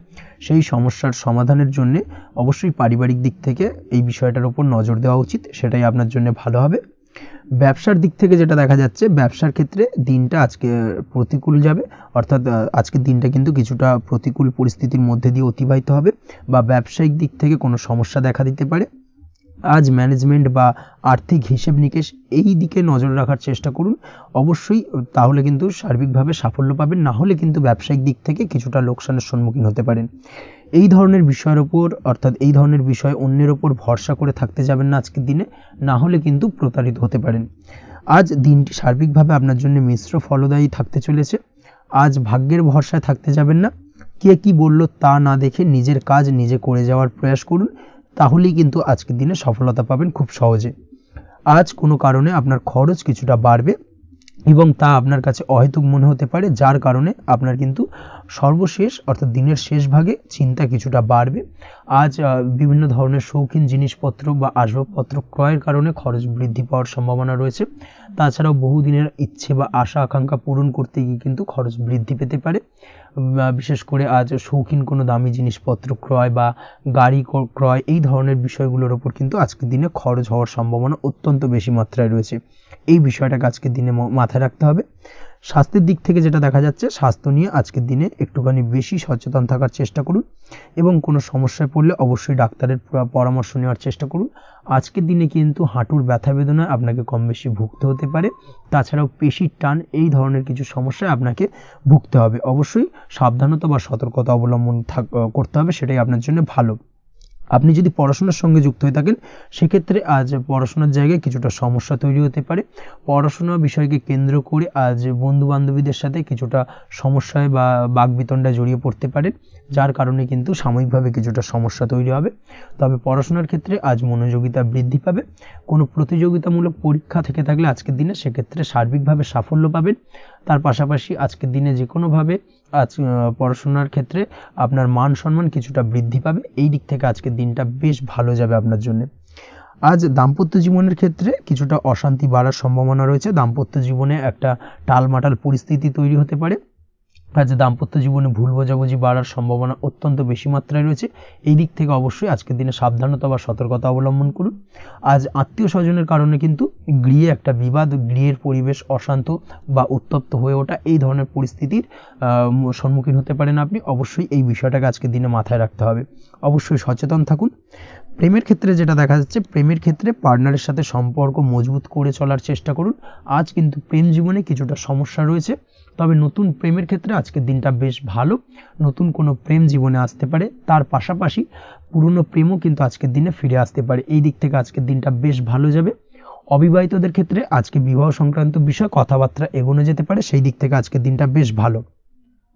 সেই সমস্যার সমাধানের জন্য অবশ্যই পারিবারিক দিক থেকে এই বিষয়টার উপর নজর দেওয়া উচিত, সেটাই আপনার জন্য ভালো হবে। ব্যবসার দিক থেকে যেটা দেখা যাচ্ছে, ব্যবসার ক্ষেত্রে দিনটা আজকে প্রতিকূল যাবে, অর্থাৎ আজকের দিনটা কিন্তু কিছুটা প্রতিকূল পরিস্থিতির মধ্যে দিয়ে অতিবাহিত হবে বা ব্যবসায়িক দিক থেকে কোনো সমস্যা দেখা দিতে পারে। আজ ম্যানেজমেন্ট বা আর্থিক হিসেব নিকেশ এই দিকে নজর রাখার চেষ্টা করুন অবশ্যই, তাহলে কিন্তু সার্বিকভাবে সাফল্য পাবেন। না হলে কিন্তু ব্যবসায়িক দিক থেকে কিছুটা লোকসানের সম্মুখীন হতে পারেন। এই ধরনের বিষয়ের ওপর, অর্থাৎ এই ধরনের বিষয় অন্যের ওপর ভরসা করে থাকতে যাবেন না আজকের দিনে, না হলে কিন্তু প্রতারিত হতে পারেন। আজ দিনটি সার্বিকভাবে আপনার জন্য মিশ্র ফলদায়ী থাকতে চলেছে। আজ ভাগ্যের ভরসায় থাকতে যাবেন না। কে কি বলল তা না দেখে নিজের কাজ নিজে করে যাওয়ার প্রয়াস করুন, তাহলেই কিন্তু আজকের দিনে সফলতা পাবেন খুব সহজে। আজ কোনো কারণে আপনার খরচ কিছুটা বাড়বে এবং তা আপনার কাছে অহেতুক মনে হতে পারে, যার কারণে আপনার কিন্তু সর্বশেষ, অর্থাৎ দিনের শেষ ভাগে চিন্তা কিছুটা বাড়বে। আজ বিভিন্ন ধরনের শৌখিন জিনিসপত্র বা আসবাবপত্র ক্রয়ের কারণে খরচ বৃদ্ধি পাওয়ার সম্ভাবনা রয়েছে। তাছাড়াও বহুদিনের ইচ্ছে বা আশা আকাঙ্ক্ষা পূরণ করতে গিয়ে কিন্তু খরচ বৃদ্ধি পেতে পারে। বিশেষ করে আজ শৌখিন কোনো দামি জিনিসপত্র ক্রয় বা গাড়ি ক্রয়, এই ধরনের বিষয়গুলোর ওপর কিন্তু আজকের দিনে খরচ হওয়ার সম্ভাবনা অত্যন্ত বেশি মাত্রায় রয়েছে। এই বিষয়টাকে আজকের দিনে মাথায় রাখতে হবে। স্বাস্থ্যের দিক থেকে যেটা দেখা যাচ্ছে, স্বাস্থ্য নিয়ে আজকের দিনে একটুখানি বেশি সচেতন থাকার চেষ্টা করুন এবং কোনো সমস্যায় পড়লে অবশ্যই ডাক্তারের পরামর্শ নেওয়ার চেষ্টা করুন। আজকের দিনে কিন্তু হাঁটুর ব্যথা বেদনায় আপনাকে কম বেশি ভুগতে হতে পারে, তাছাড়াও পেশির টান এই ধরনের কিছু সমস্যায় আপনাকে ভুগতে হবে। অবশ্যই সাবধানতা বা সতর্কতা অবলম্বন করতে হবে, সেটাই আপনার জন্য ভালো। আপনি যদি পড়াশোনার সঙ্গে যুক্ত হয়ে থাকেন সেক্ষেত্রে আজ পড়াশোনার জায়গায় কিছুটা সমস্যা তৈরি হতে পারে। পড়াশোনা বিষয়কে কেন্দ্র করে আজ বন্ধু বান্ধবীদের সাথে কিছুটা সমস্যায় বা বাকবিতণ্ডায় জড়িয়ে পড়তে পারেন, যার কারণে কিন্তু সাময়িকভাবে কিছুটা সমস্যা তৈরি হবে। তবে পড়াশোনার ক্ষেত্রে আজ মনোযোগিতা বৃদ্ধি পাবে। কোনো প্রতিযোগিতামূলক পরীক্ষা থেকে থাকলে আজকের দিনে সেক্ষেত্রে সার্বিকভাবে সাফল্য পাবেন। তার পাশাপাশি আজকের দিনে যে কোনোভাবে আজ পড়াশোনার ক্ষেত্রে আপনার মান সম্মান কিছুটা বৃদ্ধি পাবে। এই দিক থেকে আজকের দিনটা বেশ ভালো যাবে আপনার জন্য। আজ দাম্পত্য জীবনের ক্ষেত্রে কিছুটা অশান্তি বাড়ার সম্ভাবনা রয়েছে। দাম্পত্য জীবনে একটা টালমাটাল পরিস্থিতি তৈরি হতে পারে। আজ দাম্পত্য জীবনে ভুল বোঝাবুঝি বাড়ার সম্ভাবনা অত্যন্ত বেশি মাত্রায় রয়েছে। এই দিক থেকে অবশ্যই আজকের দিনে সাবধানতা বা সতর্কতা অবলম্বন করুন। আজ আত্মীয় স্বজনের কারণে কিন্তু গৃহে একটা বিবাদ, গৃহের পরিবেশ অশান্ত বা উত্তপ্ত হয়ে ওঠা এই ধরনের পরিস্থিতির সম্মুখীন হতে পারেন আপনি। অবশ্যই এই বিষয়টাকে আজকের দিনে মাথায় রাখতে হবে। অবশ্যই সচেতন থাকুন। প্রেমের ক্ষেত্রে যেটা দেখা যাচ্ছে, প্রেমের ক্ষেত্রে পার্টনারের সাথে সম্পর্ক মজবুত করে চলার চেষ্টা করুন। আজ কিন্তু প্রেম জীবনে কিছুটা সমস্যা রয়েছে, তবে নতুন প্রেমের ক্ষেত্রে আজকের দিনটা বেশ ভালো। নতুন কোনো প্রেম জীবনে আসতে পারে, তার পাশাপাশি পুরনো প্রেমও কিন্তু আজকের দিনে ফিরে আসতে পারে। এই দিক থেকে আজকের দিনটা বেশ ভালো যাবে। অবিবাহিতদের ক্ষেত্রে আজকে বিবাহ সংক্রান্ত বিষয় কথাবার্তা এগোনো যেতে পারে, সেই দিক থেকে আজকের দিনটা বেশ ভালো।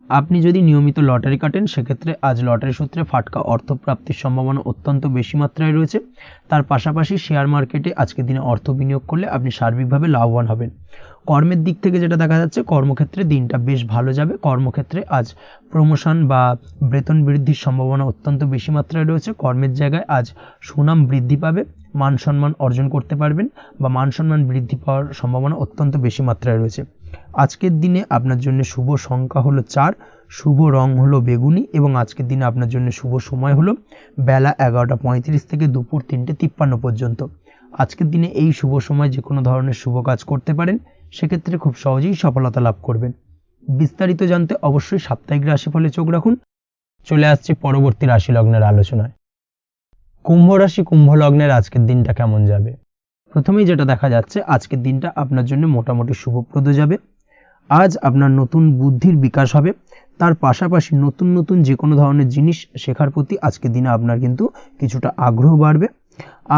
আপনি যদি নিয়মিত লটারি কাটেন সেক্ষেত্রে আজ লটারি সূত্রে ফাটকা অর্থপ্রাপ্তির সম্ভাবনা অত্যন্ত বেশি মাত্রায় রয়েছে। তার পাশাপাশি শেয়ার মার্কেটে আজকের দিনে অর্থ বিনিয়োগ করলে আপনি সার্বিকভাবে লাভবান হবেন। কর্মের দিক থেকে যেটা দেখা যাচ্ছে, কর্মক্ষেত্রে দিনটা বেশ ভালো যাবে। কর্মক্ষেত্রে আজ প্রমোশন বা বেতন বৃদ্ধির সম্ভাবনা অত্যন্ত বেশি মাত্রায় রয়েছে। কর্মের জায়গায় আজ সুনাম বৃদ্ধি পাবে, মান সম্মান অর্জন করতে পারবেন বা মান সম্মান বৃদ্ধি পাওয়ার সম্ভাবনা অত্যন্ত বেশি মাত্রায় রয়েছে। আজকের দিনে আপনার জন্য শুভ সংখ্যা হলো 4, শুভ রং হলো বেগুনি এবং আজকের দিনে আপনার জন্য শুভ সময় হলো বেলা 11:35 থেকে দুপুর 3:53 পর্যন্ত। আজকের দিনে এই শুভ সময় যে কোনো ধরনের শুভ কাজ করতে পারেন, সেক্ষেত্রে খুব সহজেই সফলতা লাভ করবেন। বিস্তারিত জানতে অবশ্যই সাপ্তাহিক রাশিফলে চোখ রাখুন। চলে আসছে পরবর্তী রাশি লগ্নের আলোচনায়। কুম্ভ রাশি, কুম্ভ লগ্নের আজকের দিনটা কেমন যাবে? প্রথমেই যেটা দেখা যাচ্ছে, আজকের দিনটা আপনার জন্য মোটামুটি শুভপ্রদ যাবে। আজ আপনার নতুন বুদ্ধির বিকাশ হবে, তার পাশাপাশি নতুন নতুন যে কোনো ধরনের জিনিস শেখার প্রতি আজকের দিনে আপনার কিন্তু কিছুটা আগ্রহ বাড়বে।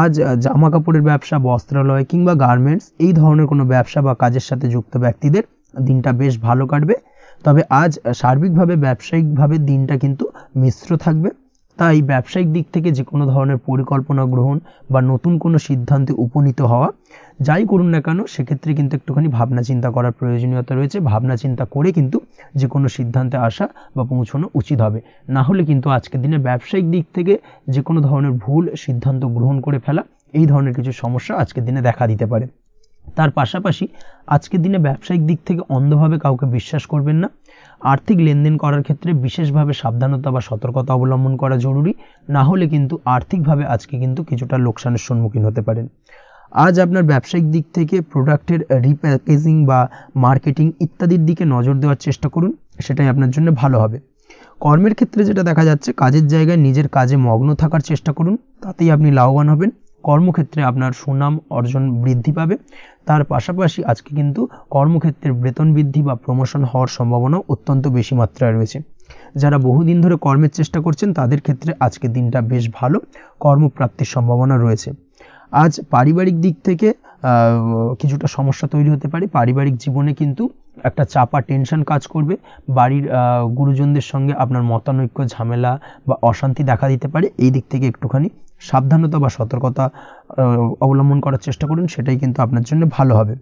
আজ জামা কাপড়ের ব্যবসা, বস্ত্রালয় কিংবা গার্মেন্টস এই ধরনের কোনো ব্যবসা বা কাজের সাথে যুক্ত ব্যক্তিদের দিনটা বেশ ভালো কাটবে। তবে আজ সার্বিকভাবে ব্যবসায়িকভাবে দিনটা কিন্তু মিশ্র থাকবে। তাই ব্যবসায়িক দিক থেকে যে কোনো ধরনের পরিকল্পনা গ্রহণ বা নতুন কোনো সিদ্ধান্তে উপনীত হওয়া, যাই করুন না কেন সেক্ষেত্রে কিন্তু একটুখানি ভাবনা চিন্তা করার প্রয়োজনীয়তা রয়েছে। ভাবনা চিন্তা করে কিন্তু যে কোনো সিদ্ধান্তে আসা বা পৌঁছানো উচিত হবে, না হলে কিন্তু আজকের দিনে ব্যবসায়িক দিক থেকে যে কোনো ধরনের ভুল সিদ্ধান্ত গ্রহণ করে ফেলা, এই ধরনের কিছু সমস্যা আজকের দিনে দেখা দিতে পারে। তার পাশাপাশি আজকের দিনে ব্যবসায়িক দিক থেকে অন্ধভাবে কাউকে বিশ্বাস করবেন না। আর্থিক লেনদেন করার ক্ষেত্রে বিশেষভাবে সাবধানতা বা সতর্কতা অবলম্বন করা জরুরি, না হলে কিন্তু আর্থিকভাবে আজকে কিন্তু কিছুটা লোকসানের সম্মুখীন হতে পারেন। আজ আপনার ব্যবসায়িক দিক থেকে প্রোডাক্টের রিপ্যাকেজিং বা মার্কেটিং ইত্যাদির দিকে নজর দেওয়ার চেষ্টা করুন, সেটাই আপনার জন্য ভালো হবে। কর্মের ক্ষেত্রে যেটা দেখা যাচ্ছে, কাজের জায়গায় নিজের কাজে মগ্ন থাকার চেষ্টা করুন, তাতেই আপনি লাভবান হবেন। কর্মক্ষেত্রে আপনার সুনাম অর্জন বৃদ্ধি পাবে। তার পাশাপাশি আজকে কিন্তু কর্মক্ষেত্রের বেতন বৃদ্ধি বা প্রমোশন হওয়ার সম্ভাবনাও অত্যন্ত বেশি মাত্রায় রয়েছে। যারা বহুদিন ধরে কর্মের চেষ্টা করছেন তাদের ক্ষেত্রে আজকের দিনটা বেশ ভালো, কর্মপ্রাপ্তির সম্ভাবনা রয়েছে। আজ পারিবারিক দিক থেকে কিছুটা সমস্যা তৈরি হতে পারে। পারিবারিক জীবনে কিন্তু একটা চাপা টেনশন কাজ করবে। বাড়ির গুরুজনদের সঙ্গে আপনার মতানৈক্য, ঝামেলা বা অশান্তি দেখা দিতে পারে। এই দিক থেকে একটুখানি সাবধানতা বা সতর্কতা অবলম্বন করার চেষ্টা করুন, সেটাই কিন্তু আপনার জন্য ভালো হবে।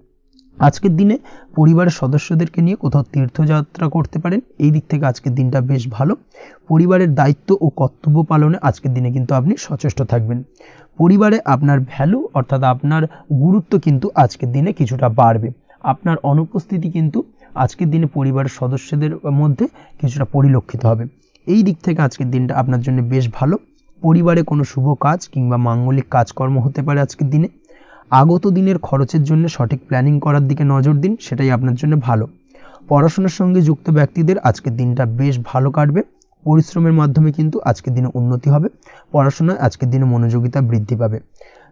আজকের দিনে পরিবারের সদস্যদেরকে নিয়ে কোথাও তীর্থযাত্রা করতে পারেন, এই দিক থেকে আজকের দিনটা বেশ ভালো। পরিবারের দায়িত্ব ও কর্তব্য পালনে আজকের দিনে কিন্তু আপনি সচেষ্ট থাকবেন। পরিবারে আপনার ভ্যালু অর্থাৎ আপনার গুরুত্ব কিন্তু আজকের দিনে কিছুটা বাড়বে। আপনার অনুপস্থিতি কিন্তু আজকের দিনে পরিবারের সদস্যদের মধ্যে কিছুটা পরিলক্ষিত হবে। এই দিক থেকে আজকের দিনটা আপনার জন্য বেশ ভালো। পরিবারে কোনো শুভ কাজ কিংবা মাঙ্গলিক কাজকর্ম হতে পারে আজকের দিনে। আগত দিনের খরচের জন্য সঠিক প্ল্যানিং করার দিকে নজর দিন, সেটাই আপনার জন্য ভালো। পড়াশোনার সঙ্গে যুক্ত ব্যক্তিদের আজকের দিনটা বেশ ভালো কাটবে। পরিশ্রমের মাধ্যমে কিন্তু আজকের দিনে উন্নতি হবে। পড়াশোনায় আজকের দিনে মনোযোগিতা বৃদ্ধি পাবে।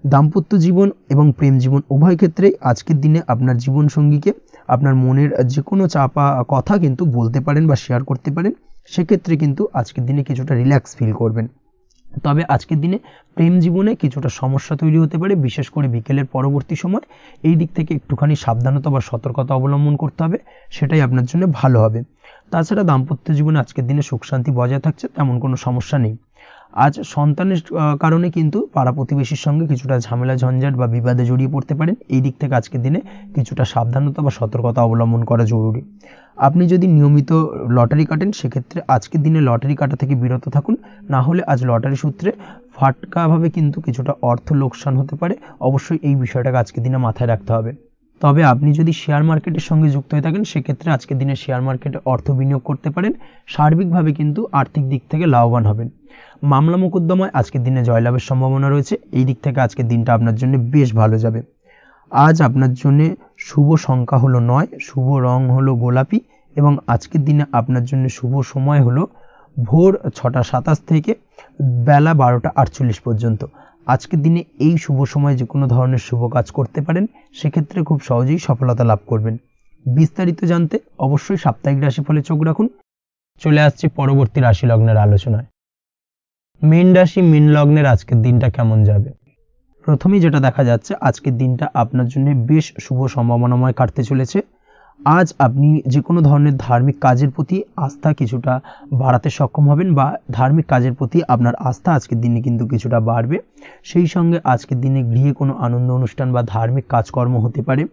দাম্পত্য জীবন এবং প্রেম জীবন উভয় ক্ষেত্রেই আজকের দিনে আপনার জীবনসঙ্গীকে আপনার মনের যে কোনো চাপা কথা কিন্তু বলতে পারেন বা শেয়ার করতে পারেন। সেক্ষেত্রে কিন্তু আজকের দিনে কিছুটা রিল্যাক্স ফিল করবেন। তবে আজকের দিনে প্রেম জীবনে কিছুটা সমস্যা তৈরি হতে পারে, বিশেষ করে বিকেলের পরবর্তী সময়। এই দিক থেকে একটুখানি সাবধানতা বা সতর্কতা অবলম্বন করতে হবে, সেটাই আপনার জন্য ভালো হবে। তাছাড়া দাম্পত্য জীবনে আজকের দিনে সুখ শান্তি বজায় থাকছে, তেমন কোনো সমস্যা নেই। আজ সন্তানের কারণে কিন্তু পাড়া প্রতিবেশীর সঙ্গে কিছুটা ঝামেলা ঝঞ্ঝাট বা বিবাদে জড়িয়ে পড়তে পারেন। এই দিক থেকে আজকের দিনে কিছুটা সাবধানতা বা সতর্কতা অবলম্বন করা জরুরি। আপনি যদি নিয়মিত লটারি কাটেন, সেক্ষেত্রে আজকের দিনে লটারি কাটা থেকে বিরত থাকুন। না হলে আজ লটারি সূত্রে ফাটকাভাবে কিন্তু কিছুটা অর্থ লোকসান হতে পারে। অবশ্যই এই বিষয়টাকে আজকের দিনে মাথায় রাখতে হবে। তবে আপনি যদি শেয়ার মার্কেটের সঙ্গে যুক্ত হয়ে থাকেন, সেক্ষেত্রে আজকের দিনে শেয়ার মার্কেটে অর্থ বিনিয়োগ করতে পারেন। সার্বিকভাবে কিন্তু আর্থিক দিক থেকে লাভবান হবেন। মামলা মোকদ্দমায় আজকের দিনে জয়লাভের সম্ভাবনা রয়েছে। এই দিক থেকে আজকের দিনটা আপনার জন্য বেশ ভালো যাবে। আজ আপনার জন্য শুভ সংখ্যা হলো 9, শুভ রং হলো গোলাপি এবং আজকের দিনে আপনার জন্য শুভ সময় হলো ভোর 6টা 27 থেকে বেলা 12টা 48 পর্যন্ত। আজকের দিনে এই শুভ সময় যে কোনো ধরনের শুভ কাজ করতে পারেন, সেক্ষেত্রে খুব সহজেই সফলতা লাভ করবেন। বিস্তারিত জানতে অবশ্যই সাপ্তাহিক রাশিফলে চোখ রাখুন। চলে আসছি পরবর্তী রাশি লগ্নের আলোচনায়। মীন রাশি মীন লগ্নের আজকের দিনটা কেমন যাবে? প্রথমেই যেটা দেখা যাচ্ছে, আজকের দিনটা আপনার জন্য বেশ শুভ সম্ভাবনাময় কাটতে চলেছে। আজ আপনি যে কোনো ধরনের ধার্মিক কাজের প্রতি আস্থা কিছুটা বাড়াতে সক্ষম হবেন বা ধার্মিক কাজের প্রতি আপনার আস্থা আজকের দিনে কিন্তু কিছুটা বাড়বে। সেই সঙ্গে আজকের দিনে গৃহে কোনো আনন্দ অনুষ্ঠান বা ধার্মিক কাজকর্ম হতে পারে।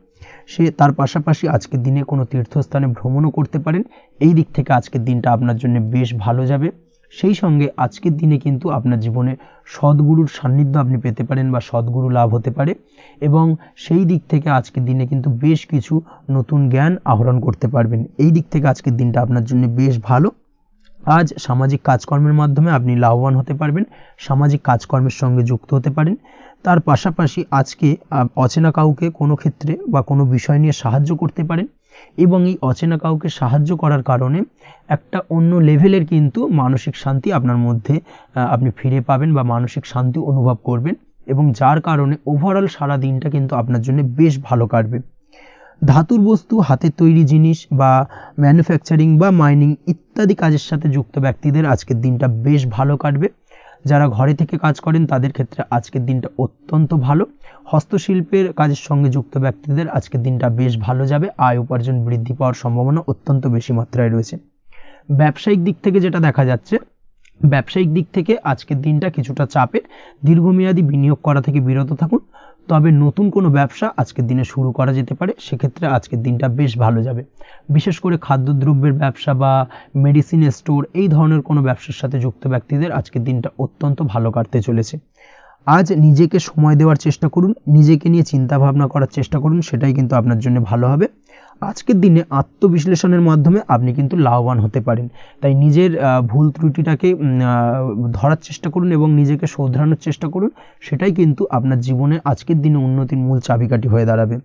তার পাশাপাশি আজকের দিনে কোনো তীর্থস্থানে ভ্রমণও করতে পারেন। এই দিক থেকে আজকের দিনটা আপনার জন্য বেশ ভালো যাবে। সেই সঙ্গে আজকের দিনে কিন্তু আপনার জীবনে সদ্গুরুর সান্নিধ্য আপনি পেতে পারেন বা সদ্গুরু লাভ হতে পারে এবং সেই দিক থেকে আজকের দিনে কিন্তু বেশ কিছু নতুন জ্ঞান আহরণ করতে পারবেন। এই দিক থেকে আজকের দিনটা আপনার জন্য বেশ ভালো। আজ সামাজিক কাজকর্মের মাধ্যমে আপনি লাভবান হতে পারবেন, সামাজিক কাজকর্মের সঙ্গে যুক্ত হতে পারেন। তার পাশাপাশি আজকে অচেনা কাউকে কোনো ক্ষেত্রে বা কোনো বিষয় নিয়ে সাহায্য করতে পারেন এবং এই অচেনা কাউকে সাহায্য করার কারণে একটা অন্য লেভেলের কিন্তু মানসিক শান্তি আপনার মধ্যে আপনি ফিরে পাবেন বা মানসিক শান্তি অনুভব করবেন এবং যার কারণে ওভারঅল সারা দিনটা কিন্তু আপনার জন্য বেশ ভালো কাটবে। ধাতুর বস্তু, হাতের তৈরি জিনিস বা ম্যানুফ্যাকচারিং বা মাইনিং ইত্যাদি কাজের সাথে যুক্ত ব্যক্তিদের আজকের দিনটা বেশ ভালো কাটবে। যারা ঘরে থেকে কাজ করেন তাদের ক্ষেত্রে আজকের দিনটা অত্যন্ত ভালো। হস্তশিল্পের কাজের সঙ্গে যুক্ত ব্যক্তিদের আজকের দিনটা বেশ ভালো যাবে। আয় উপার্জন বৃদ্ধি পাওয়ার সম্ভাবনা অত্যন্ত বেশি মাত্রায় রয়েছে। ব্যবসায়িক দিক থেকে যেটা দেখা যাচ্ছে, ব্যবসায়িক দিক থেকে আজকের দিনটা কিছুটা চাপের। দীর্ঘমেয়াদী বিনিয়োগ করা থেকে বিরত থাকুন। তবে নতুন কোনো ব্যবসা আজকের দিনে শুরু করা যেতে পারে, সেক্ষেত্রে আজকের দিনটা বেশ ভালো যাবে। বিশেষ করে খাদ্যদ্রব্যের ব্যবসা বা মেডিসিন স্টোর এই ধরনের কোনো ব্যবসার সাথে যুক্ত ব্যক্তিদের আজকের দিনটা অত্যন্ত ভালো কাটতে চলেছে। আজ নিজেকে সময় দেওয়ার চেষ্টা করুন, নিজেকে নিয়ে চিন্তা ভাবনা করার চেষ্টা করুন, সেটাই কিন্তু আপনার জন্য ভালো হবে। আজকের দিনে আত্মবিশ্লেষণের মাধ্যমে আপনি কিন্তু লাভবান হতে পারেন। তাই নিজের ভুল ত্রুটিটাকে ধরার চেষ্টা করুন এবং নিজেকে শোধরানোর চেষ্টা করুন, সেটাই কিন্তু আপনার জীবনে আজকের দিনে উন্নতির মূল চাবিকাঠি হয়ে দাঁড়াবে।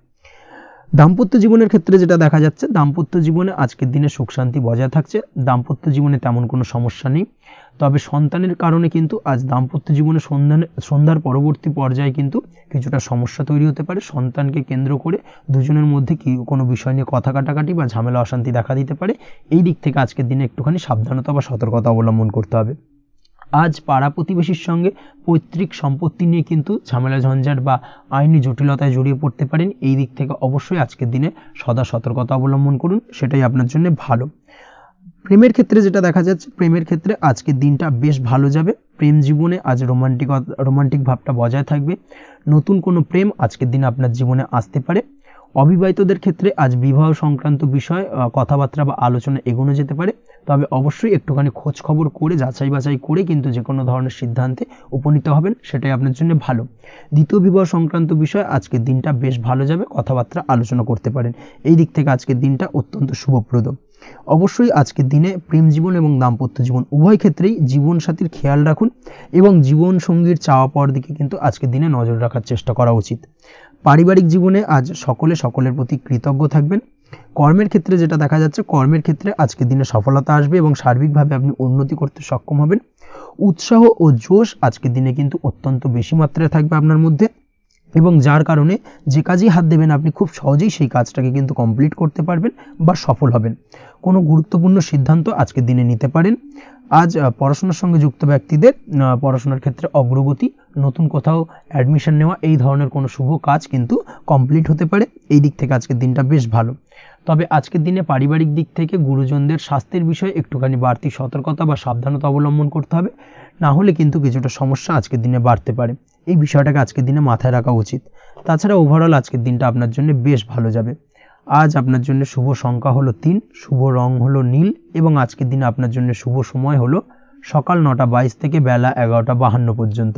দাম্পত্য জীবনের ক্ষেত্রে যেটা দেখা যাচ্ছে, দাম্পত্য জীবনে আজকের দিনে সুখ শান্তি বজায় থাকছে। দাম্পত্য জীবনে তেমন কোনো সমস্যা নেই। তবে সন্তানের কারণে কিন্তু আজ দাম্পত্য জীবনে সন্ধ্যার পরবর্তী পর্যায়ে কিন্তু কিছুটা সমস্যা তৈরি হতে পারে। সন্তানকে কেন্দ্র করে দুজনের মধ্যে কোনো বিষয় নিয়ে কথা কাটাকাটি বা ঝামেলা অশান্তি দেখা দিতে পারে। এই দিক থেকে আজকের দিনে একটুখানি সাবধানতা বা সতর্কতা অবলম্বন করতে হবে। আজ পাড়া প্রতিবেশীর সঙ্গে পৈতৃক সম্পত্তি নিয়ে কিন্তু ঝামেলা ঝঞ্ঝাট বা আইনি জটিলতায় জড়িয়ে পড়তে পারেন। এই দিক থেকে অবশ্যই আজকের দিনে সদা সতর্কতা অবলম্বন করুন, সেটাই আপনার জন্য ভালো। প্রেমের ক্ষেত্রে যেটা দেখা যাচ্ছে, প্রেমের ক্ষেত্রে আজকের দিনটা বেশ ভালো যাবে। প্রেম জীবনে আজ রোমান্টিক ভাবটা বজায় থাকবে। নতুন কোনো প্রেম আজকের দিনে আপনার জীবনে আসতে পারে। অবিবাহিতদের ক্ষেত্রে আজ বিবাহ সংক্রান্ত বিষয় কথাবার্তা বা আলোচনা এগোনো যেতে পারে। তবে অবশ্যই একটুখানি খোঁজ খবর করে যাচাই বাছাই করে কিন্তু যে কোনো ধরনের সিদ্ধান্তে উপনীত হবেন, সেটাই আপনার জন্য ভালো। দ্বিতীয় বিবাহ সংক্রান্ত বিষয় আজকের দিনটা বেশ ভালো যাবে, কথাবার্তা আলোচনা করতে পারেন। এই দিক থেকে আজকের দিনটা অত্যন্ত শুভপ্রদ। অবশ্যই আজকের দিনে প্রেম জীবন এবং দাম্পত্য জীবন উভয় ক্ষেত্রেই জীবনসাথীর খেয়াল রাখুন এবং জীবন সঙ্গীর চাওয়া পাওয়ার দিকে কিন্তু আজকের দিনে নজর রাখার চেষ্টা করা উচিত। পারিবারিক জীবনে আজ সকলের প্রতি কৃতজ্ঞ থাকবেন। কর্মের ক্ষেত্রে যেটা দেখা যাচ্ছে, কর্মের ক্ষেত্রে আজকের দিনে সফলতা আসবে এবং সার্বিকভাবে আপনি উন্নতি করতে সক্ষম হবেন। উৎসাহ ও জোশ আজকের দিনে কিন্তু অত্যন্ত বেশি মাত্রায় থাকবে আপনার মধ্যে, এবং যার কারণে যে কাজেই হাত দেবেন আপনি খুব সহজেই সেই কাজটাকে কিন্তু কমপ্লিট করতে পারবেন বা সফল হবেন। কোনো গুরুত্বপূর্ণ সিদ্ধান্ত আজকের দিনে নিতে পারেন। আজ পড়াশোনার সঙ্গে যুক্ত ব্যক্তিদের পড়াশোনার ক্ষেত্রে অগ্রগতি, নতুন কোথাও অ্যাডমিশন নেওয়া, এই ধরনের কোনো শুভ কাজ কিন্তু কমপ্লিট হতে পারে। এই দিক থেকে আজকের দিনটা বেশ ভালো। তবে আজকের দিনে পারিবারিক দিক থেকে গুরুজনদের স্বাস্থ্যের বিষয়ে একটুখানি বাড়তি সতর্কতা বা সাবধানতা অবলম্বন করতে হবে, না হলে কিন্তু কিছুটা সমস্যা আজকের দিনে বাড়তে পারে। এই বিষয়টাকে আজকের দিনে মাথায় রাখা উচিত। তাছাড়া ওভারঅল আজকের দিনটা আপনার জন্য বেশ ভালো যাবে। আজ আপনার জন্য শুভ সংখ্যা হলো 3, শুভ রং হলো নীল, এবং আজকের দিনে আপনার জন্য শুভ সময় হলো সকাল 9:22 থেকে বেলা 11:52 পর্যন্ত।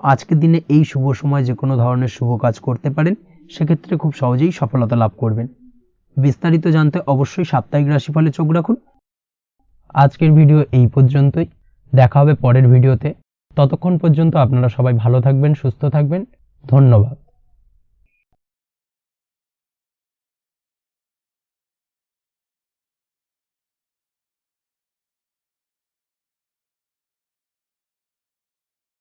আজকের দিনে এই শুভ সময় যে কোনো ধরনের শুভ কাজ করতে পারেন, সেক্ষেত্রে খুব সহজেই সফলতা লাভ করবেন। বিস্তারিত জানতে অবশ্যই সাপ্তাহিক রাশিফলে চোখ রাখুন। আজকের ভিডিও এই পর্যন্তই, দেখা হবে পরের ভিডিওতে। ততক্ষণ পর্যন্ত আপনারা সবাই ভালো থাকবেন, সুস্থ থাকবেন। ধন্যবাদ।